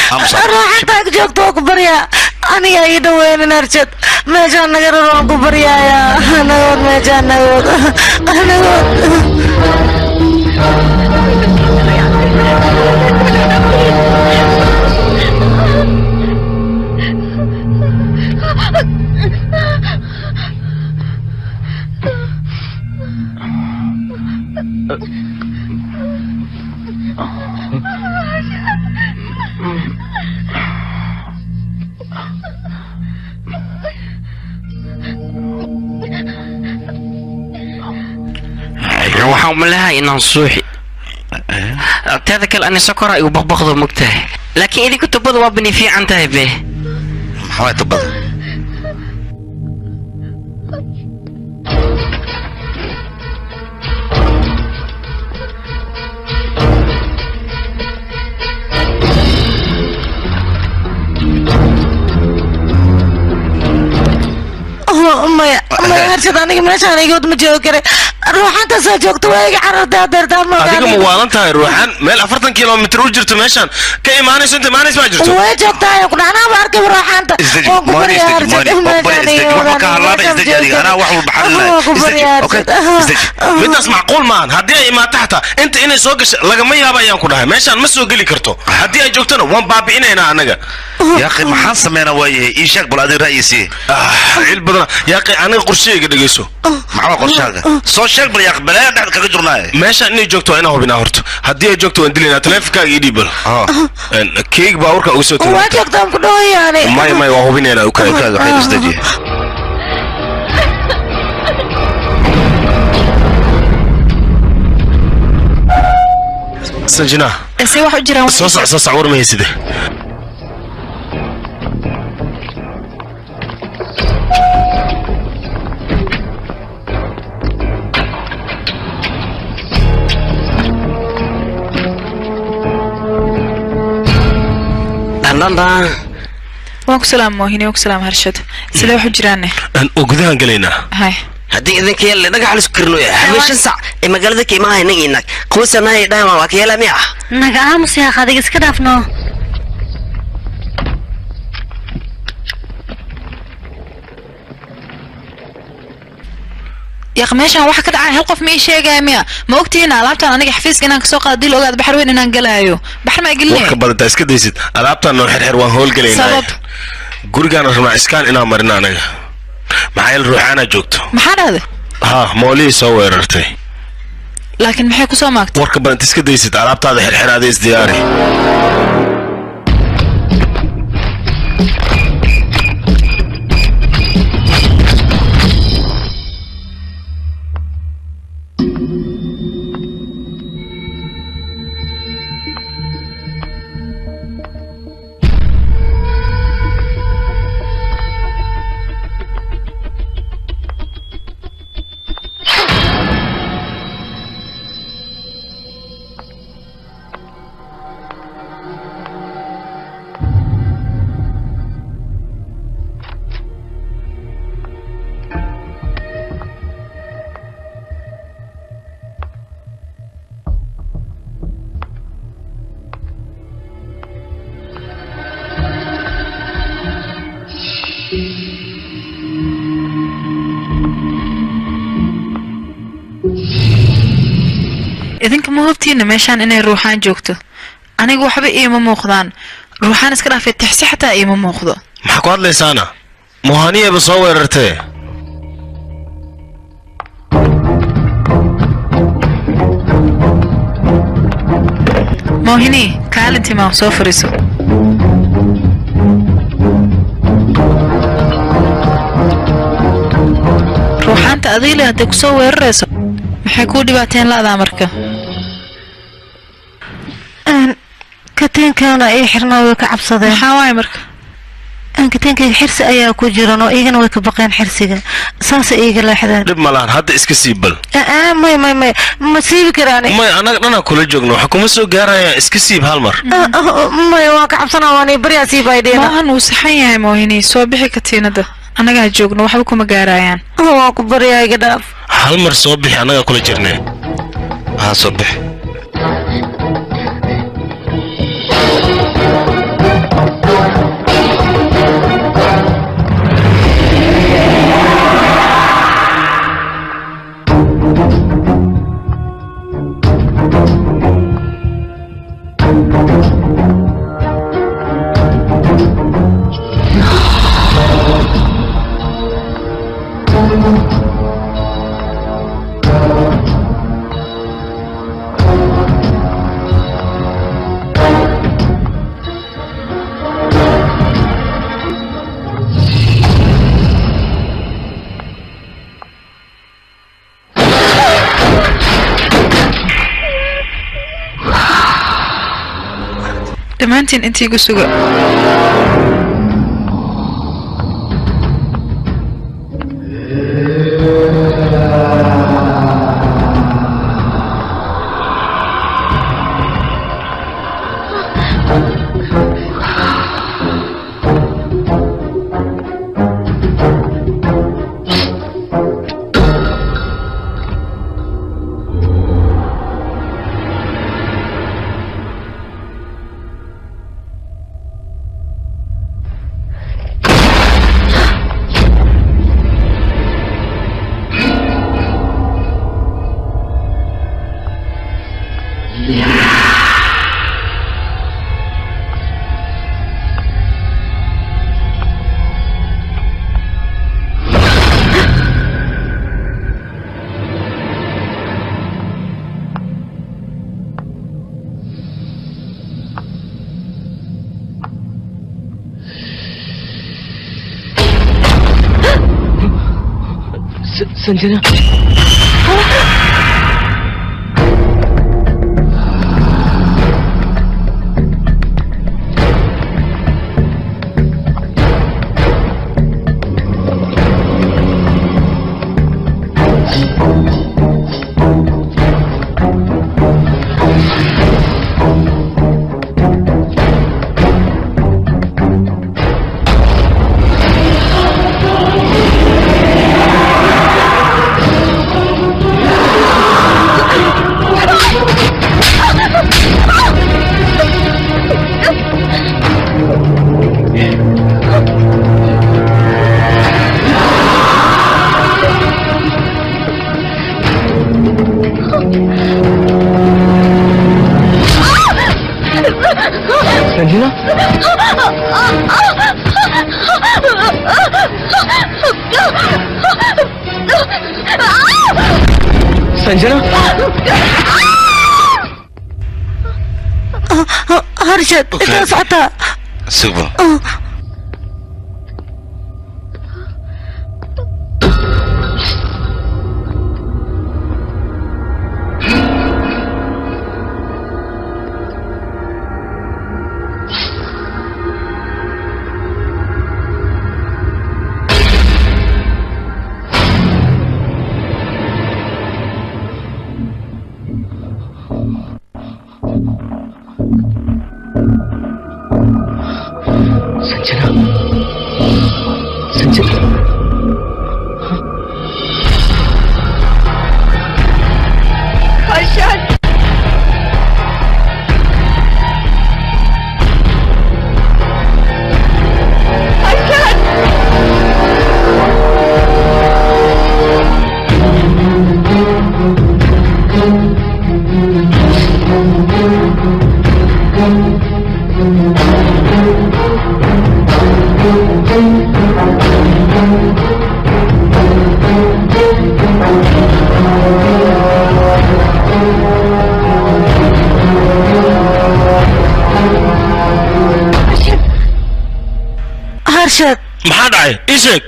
روحنا جوكت وكبر يا أنا أيد وين أرجد ماشان نقول وكبر يا نقود ماشان نقود waxaan u malahay inaan suuxi teeda kale ani sokor ay u baqbaqdo mugtahay laakiin idinku tubada waa bani fiican tahay be maxaa tubada ما أرشد أنا كمان عشان يقعد مجوكر روحان تساجوكت ويجي عرض هذا دام adiga ma waalan tahay ruuxan meel 40 kilomitir u jirto meeshan ka imaanayso inta imaanayso ma jirto way joogtaa kuna ana barkay ruuxan ta midaas macquul maan haddii ay imaato xataa inta inay soo gasho lagama yaabo ayaan ku dhahay meeshan ma soo geli karto haddii ay joogtana waan baabi'inaynaa anaga يا أخي ما حاسس منا وياه إيشك بلادي رئيسي عيل بدنا يا أخي أنا قرشي قد جيسو معه قرشاك صوشك بل يا أخي بلا بعد كذا جرناه ماشي إني جوكتو أنا هو بناهرت هدي جوكتو أندلينا تلفك يدي بل كيك باورك أو سوتو ما جوكتو كده يعني ما هو بيننا وكذا كذا حين استجي سنجنا سي واحد جرا صوص عور ما يسده وانكو سلام موهيني وانكو سلام هرشد سيدا وحو جيراني ان اوغدان قلينا هاي هدي إذن كيال نجح على سكرنو يا حميش ساع إما قال ذكي ما هي نجينك خوسا ناي دايما وكيلا ميا نجا أمس يا خادق اسكدافنو يا أخي ماشي واحد كده هل قف مي شيء جامع ما وقتي هنا لعبت أنا حفيز كنا كسوق دي لو قاعد بحر وين أنا نقلايو بحر ما يقول لي وكبر تاسك ديسيت لعبت أنا حر وان هول قلينا سبب قرقان رمع إسكان إنا مرنا أنا معايا الروحانة جوكتو محل هذا ها مولي سوى ررتي لكن محي كسو ماكت وكبر تاسك ديسيت لعبت هذا حر هذا إزدياري idinka ma hubtiina meeshaan inay ruuxaan joogto aniga waxba iima muuqdaan ruuxaan iska dhaafay tixsi xataa iima muuqdo maxaa ku hadlaysaana muhaniyaba soo weerartee moohini kaalintii maa soo fariiso ruuxaanta adiile hadday kusoo weerarayso maxay kuu dhibaateen la'daa marka kateenkaana ay xirnaa way ka cabsadeen maxaa waaye marka kateenkayga xirsi ayaa ku jiran oo iyagana way ka baqeen xirsiga saasay iiga leexdeen dhib malahan hadda iska sii bal may ma siibi karaan may anaga dhanaa kula joogno waxa kuma soo gaarayaan iska siib hal mar may waan ka cabsanaa waan baryaa siibaydheena maahan wuu saxan yahay moohini soo bixi katiinada annagaa joogno waxba kuma gaarayaan waan ku baryaa iga dhaaf hal mar soo bixi annaga kula jirnay ها صبح dhammaantiin intii igu suga Sanjana संजना هرشت انت صعتها سوبر هرشت maxaa dhacay ii sheeg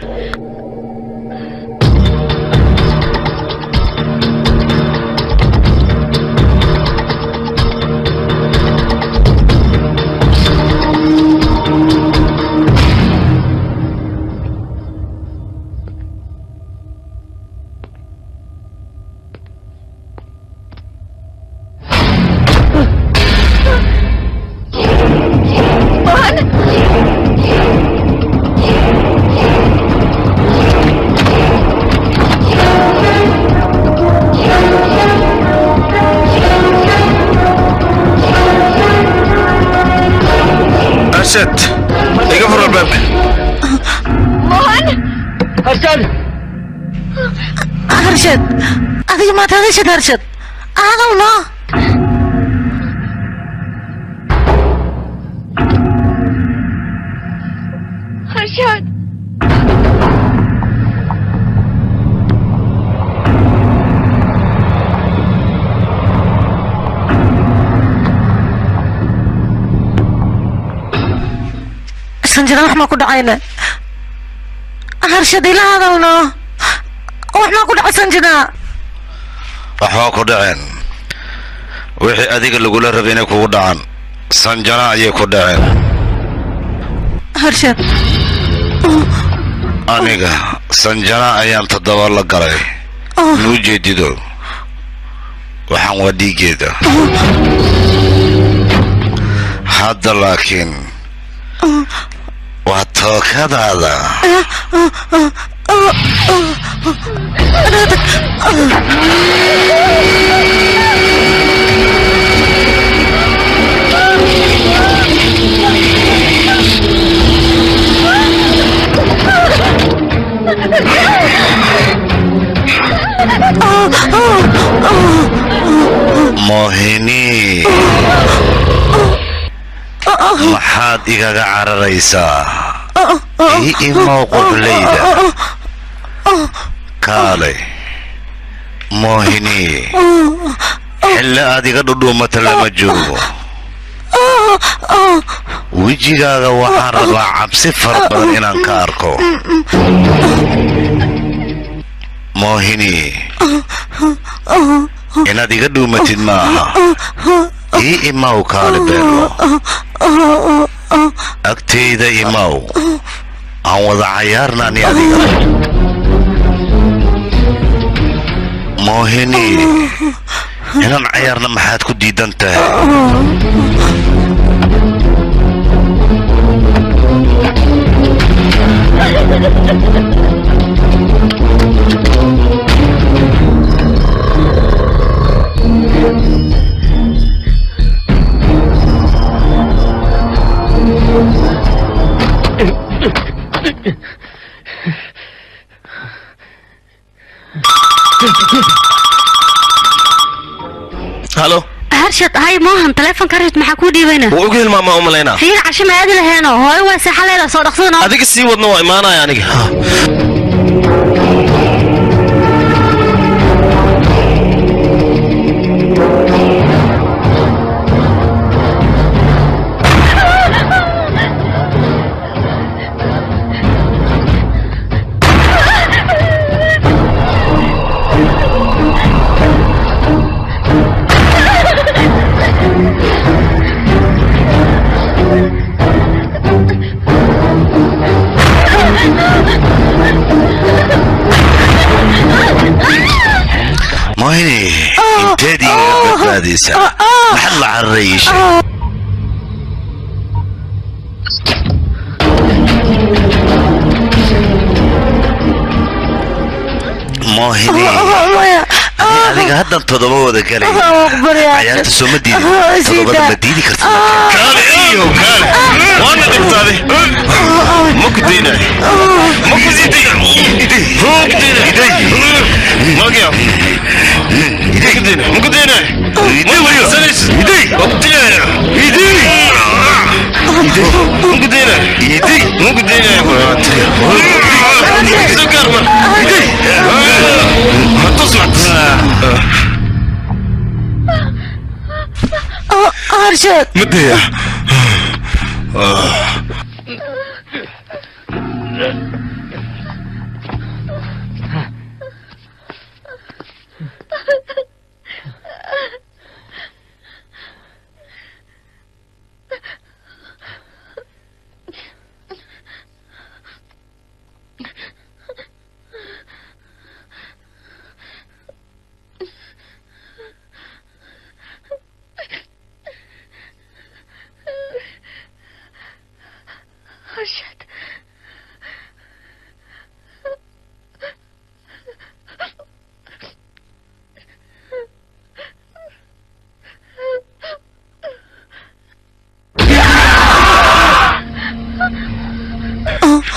هرشد يقفل الباب موهن هرشد هرشد هذه ما تهديش هرشد هذا الله هرشد سنجنا وحما كود عينه هرشد إلى هذا الله وحما كود سنجنا وحما كود عين وحي أديك اللي قوله ربينا كود عن سنجنا أيه كود عين هرشد أنيقا سنجنا أيام تدور لك قرأي نوجي ديدو وحن ودي كده هذا لكن واتوكد هذا موهني maxaad igaga cararaysaa ii imow qoblayda kaalay moohini xilli aad iga dhudhuumata lama joogo wejigaaga waxaan rabaa cabsi fara badan inaan ka arko moohini inaad iga dhuumatid maaha ii imaw kaale beelo agteyda imaw aan wada cayaarna ani adiga moohini inaan cayaarna maxaad ku diidan tahay هلو هرشد هاي موهن تليفون كرت محكو ديبينا وأقول ماما أملينا هي عشان ما أدري هنا هاي واسع حليلة صدقنا هذيك السي ودنا إيمانا يعني موهني انتدي باديسة محل عالريش موهني adiga haddan todobada kale ciyaarta soo ma diidi todobada ma diidi kartaa kaale iyo kaale waana dhigtaade ma ku diinay ma ku diinay magiya ma ku diinay ma ku diinay ma wariyo sanis ma ku diinay ma ku diinay ma ku diinay سكر تصلح أرشد مدية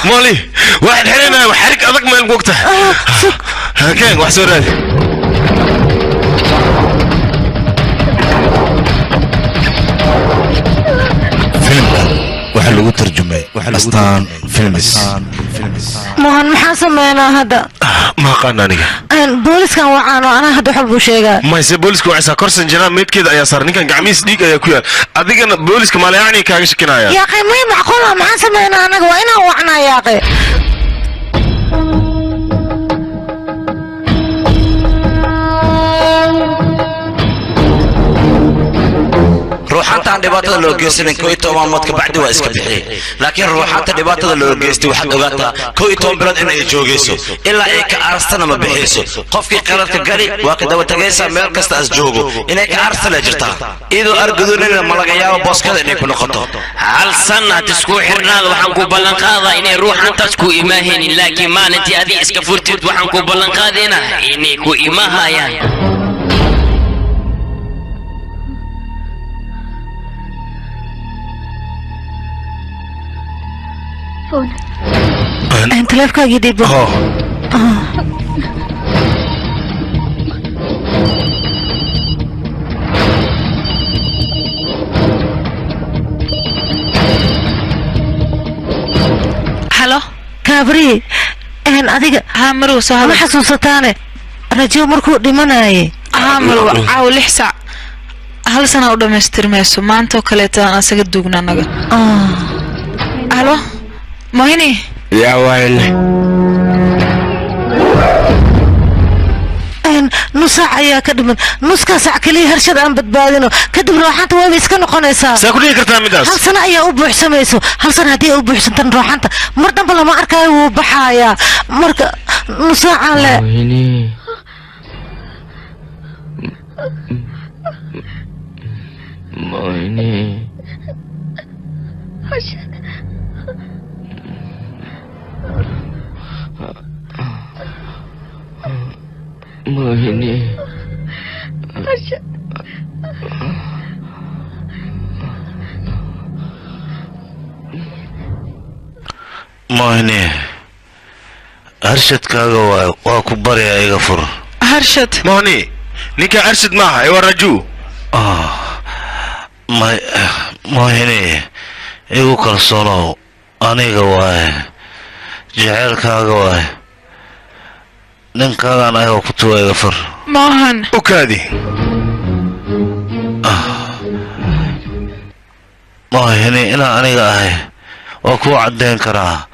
مولي واحد حرينا وحرك أدق من وقته هكذا واحد سوري waxaa lagu tarjumay astaan films mohan maxaa sameynaa hadda ma aqaan aniga booliskan wacaano anaa hadda xal buu sheegaa mayse booliska waxaa korsan janaa meedkeeda ayaa saaran ninkan gacmihiis dhiig ayaa ku yaal adigana booliska malayacni kaaga shakinaya yaaqay may macquul ah maxaa sameynaa anaga waa inaan wacnaa yaaqay ruuxantaan dhibaatada loo geysanin 11 maalmood ka bacdi waa iska bixiyay laakiin ruuxanta dhibaatada loo geystay waxaad ogaataa 11 bilood in ay joogayso ilaa ay ka aastana ma bixiyso qofkii qaladka gali waa ka daba tagaysaa meel kasta as joogo inay ka aastana jirtaa iyadoo argudunina ma laga yaabo booskada inay ku noqoto hal sanad isku xirnaad waxaan ku ballan qaadaa inay ruuxantaas ku imaahaynin laakiin maalintii adii iska furtid waxaan ku ballan qaadaynaa inay ku imaahayaan انت لافكا جديد بقى هلو كابري ان اديك ها مرو سهل ما حسوستانه رجو مركو dhimanaayay مرو عاو لحسا هل سنه ودمسترمeyso maanta oo kale taan asaga duugna naga halo موهني يا ويل نص ساعة يا كدمن نص ساعة كلي هرشد أنا بدبادينه كدمن روحانته وين يسكن قنيسة سأقولي كرتنا مدرس هل سنة يا أبو حسام يسو هل سنة هدي أبو حسام تن روحانته مرة بلا ما أركا وبحايا مرة نص ساعة لا موهني موهني موهني هرشد كاغا واكو بريا ايغا فر هرشد موهني نيكا هرشد معها ايوا رجو موهني ايغو كالسونو انيغا واي جعل كاغا واي ننكاغا انا كنتو ايغا فر موهن وكادي موهني انا انيغا اهي واكو عدين كرا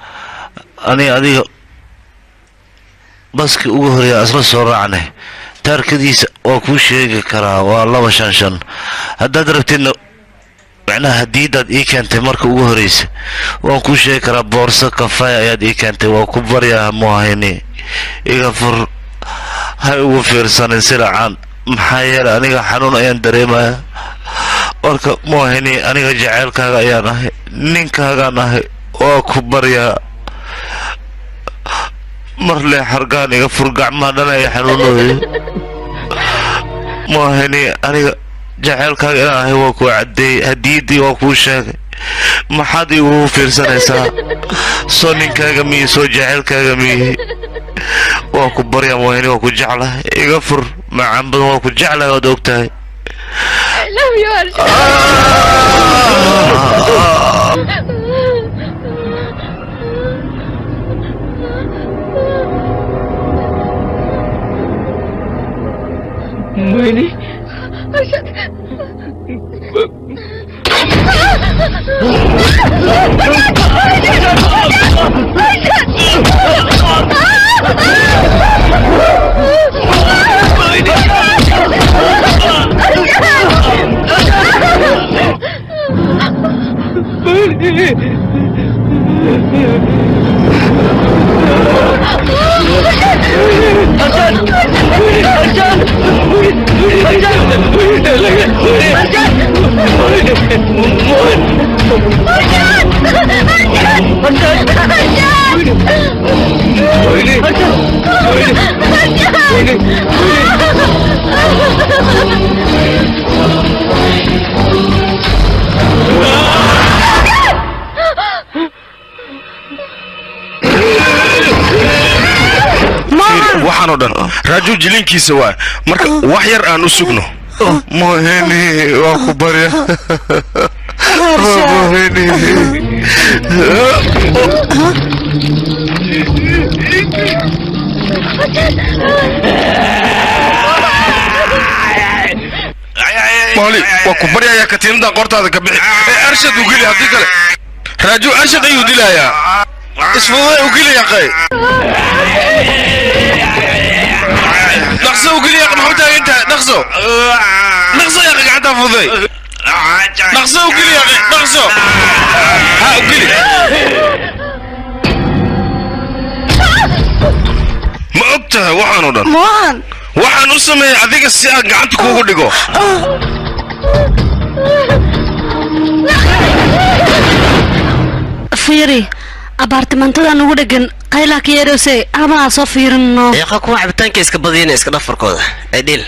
اني اديغا baski ugu horeeya asla soo raacnay taarkadiisa waa ku sheegi karaa waa 255 haddaad rabtidna macnaha hadiidaad ii keentay marka ugu horeysa waan ku sheegi karaa boorso kafay ayaad ii keentay waa ku baryaa Mohini iga fur hay ugu fiirsanin siracaan maxaa yeelay aniga xanuun ayaan dareemayaa marka Mohini aniga jaceelkaaga ayaan ahay ninkaagaan ahay waa ku baryaa مرلي حرقاني غفر قعما دانا يحنونوه موهني أنا جعلك إلهي وكو عدي هديدي وكو شاكي ما حدي وهو فيرسان إسا صونين كاغمي سو جعلك كاغمي وكو بريا موهني وكو جعله يغفر مع عمبد وكو جعله ودوكتاي I love you موهني waxaan oo dhan raaju jilinkiisa waa marka wax yar aan u sugno mohini waa ku barya mohini مالي وكبريا يا كتيم دا قرطة هذا كبير أرشد وقيل يا هذيك راجو أرشد أيو دلا يا اسمه وقيل يا أخي نقصه وقيل يا أخي محمد أنت نقصه يا أخي قاعد أفضي نقصه وقيل يا أخي نقصه ها وقيل ما أبته وحنو ده waxaan u sameeyay adiga si aan gacanta kuugu dhigo fiiri abaartimantadan ugu dhagan qayla ka yeerosay ama soo fiirino yaqa kuwa cabitaanka iska badiyeen iska dhafarkooda ay dhil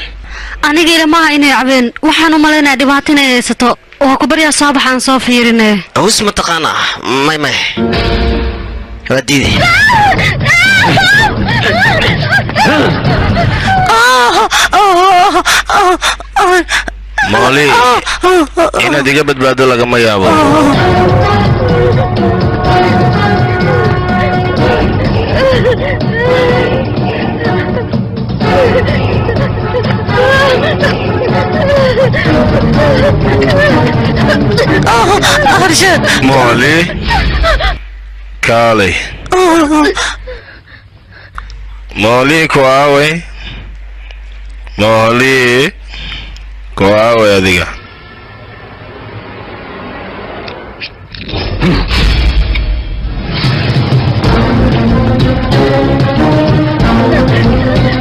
aniga ilmaha inay cabeen waxaan u maleynaa dhibaato inay haysato waa ku baryaa soo baxaan soo fiirinay awis ma taqaana may wadiidi مالي إنا ديجا بدبادو لغا ما يابو أرشد مالي كالي مالي كواوي مالي كواوي يا ديجا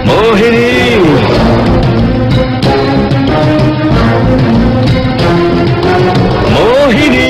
موهني موهني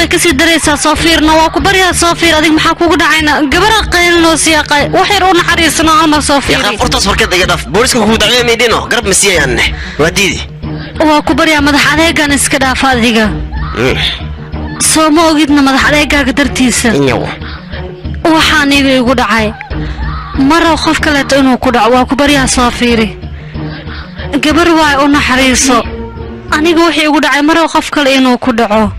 kasii dareysaa soo fiirna waa ku baryaa soo fiir adig maxaa kugu dhacayna gabara qaylnoo siyaaqay wax yar u naxariisno ama soo fiir yaqaan furtaas warkad iga dhaf booliska ku dacway meedino garab masiyaanne waa diidi waa ku baryaa madax adeegan iska dhaaf adiga soo ma ogidna madax adeegaaga dartiisa waxaan igu dhacay maro qof kaleeto inuu ku dhaco waa ku baryaa soo fiiri gabar waa u naxariiso aniga wixii igu dhacay maro qof kale inuu ku dhaco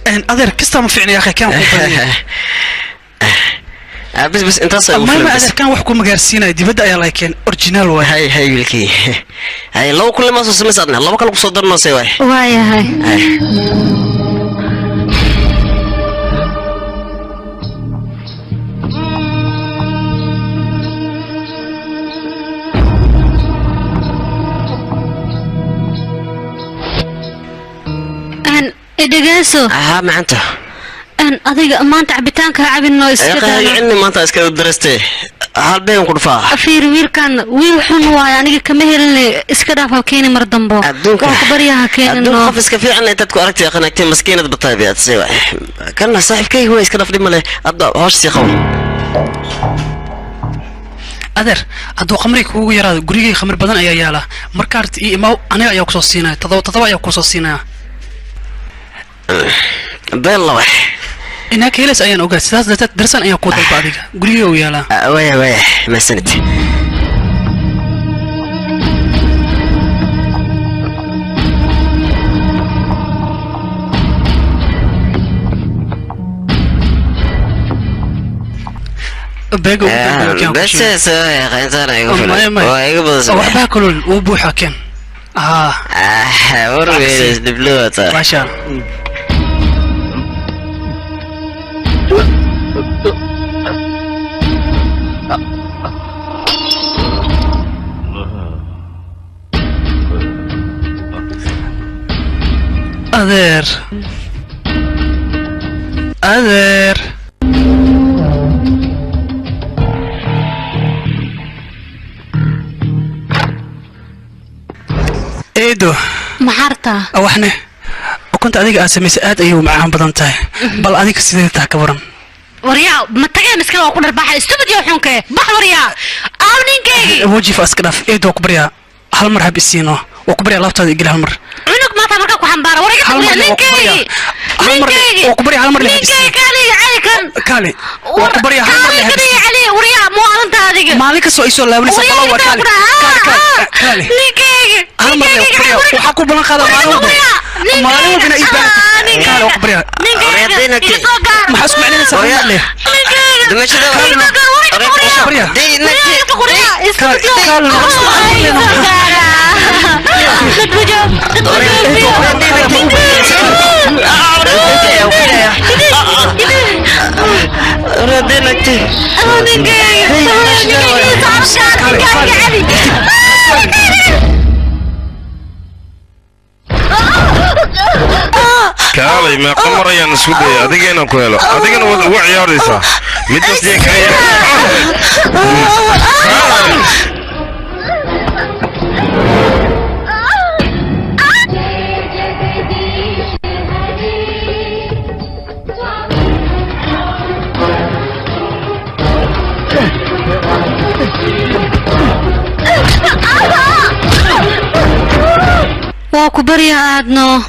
أدر كستا ما فيعني يا أخي كم بس انت صاير ما اذا كان wax ku magaarsiinay dibadda ayaa laakeen original way hay wilkii hay law kulli ma soo sameysana laba kale ku soo darno say way waayahay إدغاسو معنته أن أضيق ما أنت عبتانك عبين نويس كذا يعني ما أنت إسكال درستي هل بين قرفة أفير ويل كان ويل حنوا يعني كمهل اللي إسكال فاكيني مردمبو وأخبريها كين إنه خفص كفي عنا أنت تكو أركتي أخنا كتير مسكينة بالطيبيات سوى كان صاحب كي هو إسكال في ماله أضع هوش سيخون أدر أدو خمرك هو يرى قريجي خمر بدن أي يالا مركارت إيه ما أنا أيوك صوصينا تضوى أيوك صوصينا بالله إنك هيلس أيان أوجد ساس درسان أيان كود البعض قولي ويالا ويا ما سنت بس يا أخي إنسان يقول وحبها كلون وبوحة كم وربي دبلوت ما شاء الله أذر إيدو محارتا أوحنا وكنت أديك أسميس آد أيوه معاهم بدنتاي بل أديك سيدتها كبرن وريا ما تجي مسكين وأكون البحر استبدي وحنك بحر وريا أو نينكي وجي فاسكناف إيدو كبريا هل مرحب السينو وكبريا لابتها يقول هالمر عنك ما تمرك وحنبارة وريا كبريا نينكي وكبريا هالمر اللي نينكي كالي وكبريا هالمر اللي كالي علي وريا مو أنت هذيك مالك سو إيشو لا ولسه طلعوا كالي نينكي هالمر اللي وكبريا وحكوا بلان خذا مالو بنا إيبان كالي وكبريا ما حسوا علينا سبب ليه دمشق وكبريا كالي ما قمر يا نسودي أدينا كويلو أدينا وعي عريسة متى ديك هي وكبريا عادنا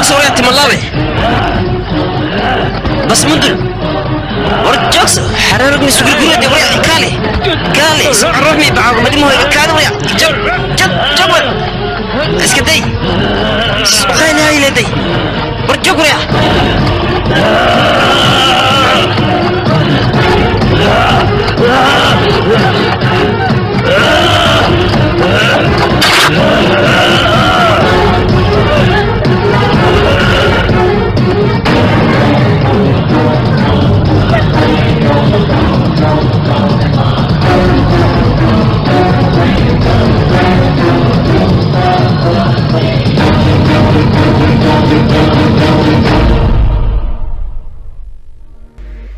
جوكس وريا تملاوي بس مدل ورد جوكس حرارك من سوق الجورة دي وريا كالي روحني بعض ما دي مو كالي وريا جب اسكتي خليني هاي لدي ورد جوك وريا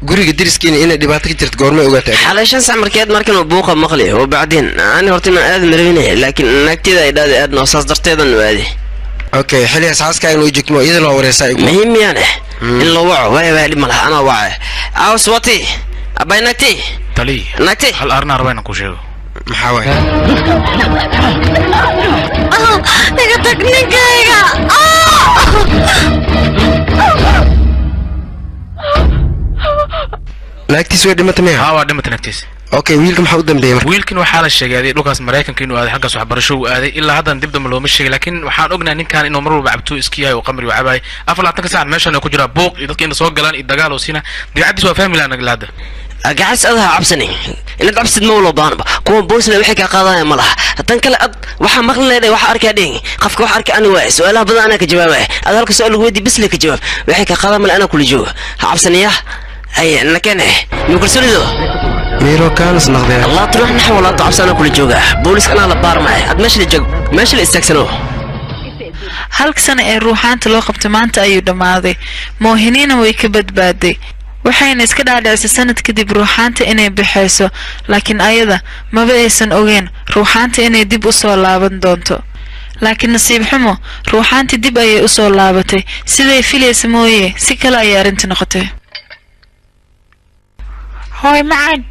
guriga diriskiina inay dhibaato ka jirto goorma ogaatay xalashan samarkeed markan uu buuqa maqli oo bacdin aan horta ma aad marwinay laakiin naagtida ay dhaad aad noosaas darteedan waadi okay xiliga saaska inuu jigmo iyada loo wareysay muhiim yaane in loo waco way way malaha ana waca aws wati abay nagti tali nagti hal arna rabayna ku sheego maxaa way niga tag ninkayga naagtiis way dhimatay miya waa dhimatay naagtiis okay wiilka maxaa u dambeeyay marka wiilkan waxaa la sheegay dhulkaas Mareykanka inuu aaday xaggaas waxbarasho uu aaday ilaa haddan dib dambe looma sheegay laakiin waxaan ognahay ninkan inuu mar walba cabto iska yahay oo qamri u cabay 24 saac meeshan ku jira buuq iyo dadka in soo galaan iyo dagaal oo siina dibacdiis waa fahmi laana galaada agaas adaha cabsani inaad cabsid ma wala baanba kuwa boosna wixii ka qaadaya ma laha tan kale waxa maqli leeyahay waxa arkay dhing qofka waxa arkay aniga waa su'aalaha badan ana ka jawaabay aad halka su'aal ugu weydi bisle ka jawaab wixii ka qaada mal ana kula jooga ha cabsaniya أي لكنه يقول سوليدو ميرو كانس نقدر الله تروح نحو ولا تعبس أنا كل جوجا بوليس أنا لبار معي عاد ماشي الجو ماشي الاستكسنو halka sana ee ruuxaanta loo qabtay maanta ayuu dhamaaday moohiniina way ka badbaaday waxayna iska dhaadhicisay sanad kadib ruuxaanta inay bixayso laakiin ayada maba aysan ogeen ruuxaanta inay dib u soo laaban doonto laakiin nasiib xumo ruuxaanta dib ayay u soo laabatay siday filaysa mooyee si kale ayay arrinta noqotay هاي معد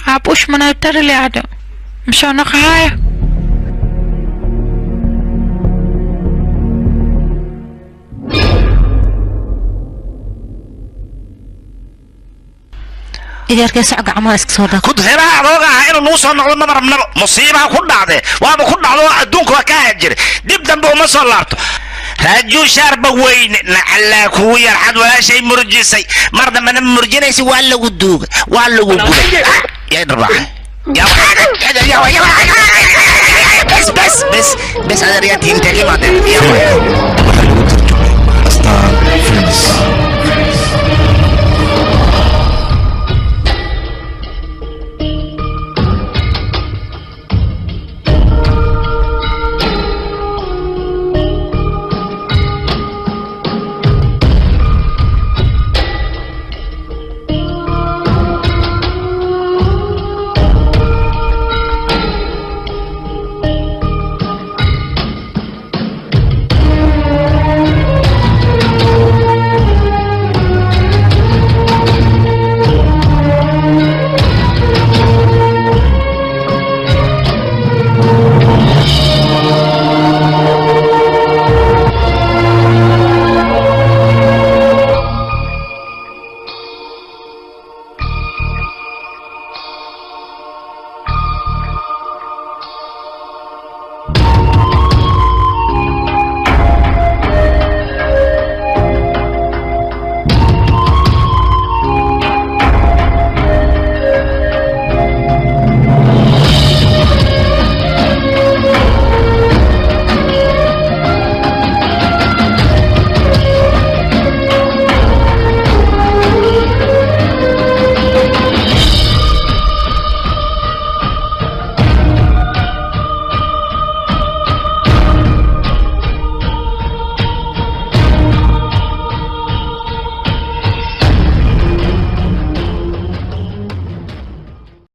عابوش من الترلي عدا مشان نقهاية إذا كان سعق عمال إسكسودا كنت هنا روجع هنا نوصل نقول نمر من مصيبة كل عده وأنا كل عده دونك وكاهجر دب دم بوم صلارته راجو شارب وين نحلا كوير حد ولا شيء مرجسي مرضى من مرجنيسي ولا ودوق ولا ودوق يا دربح يا بس أنا ريت انت كمان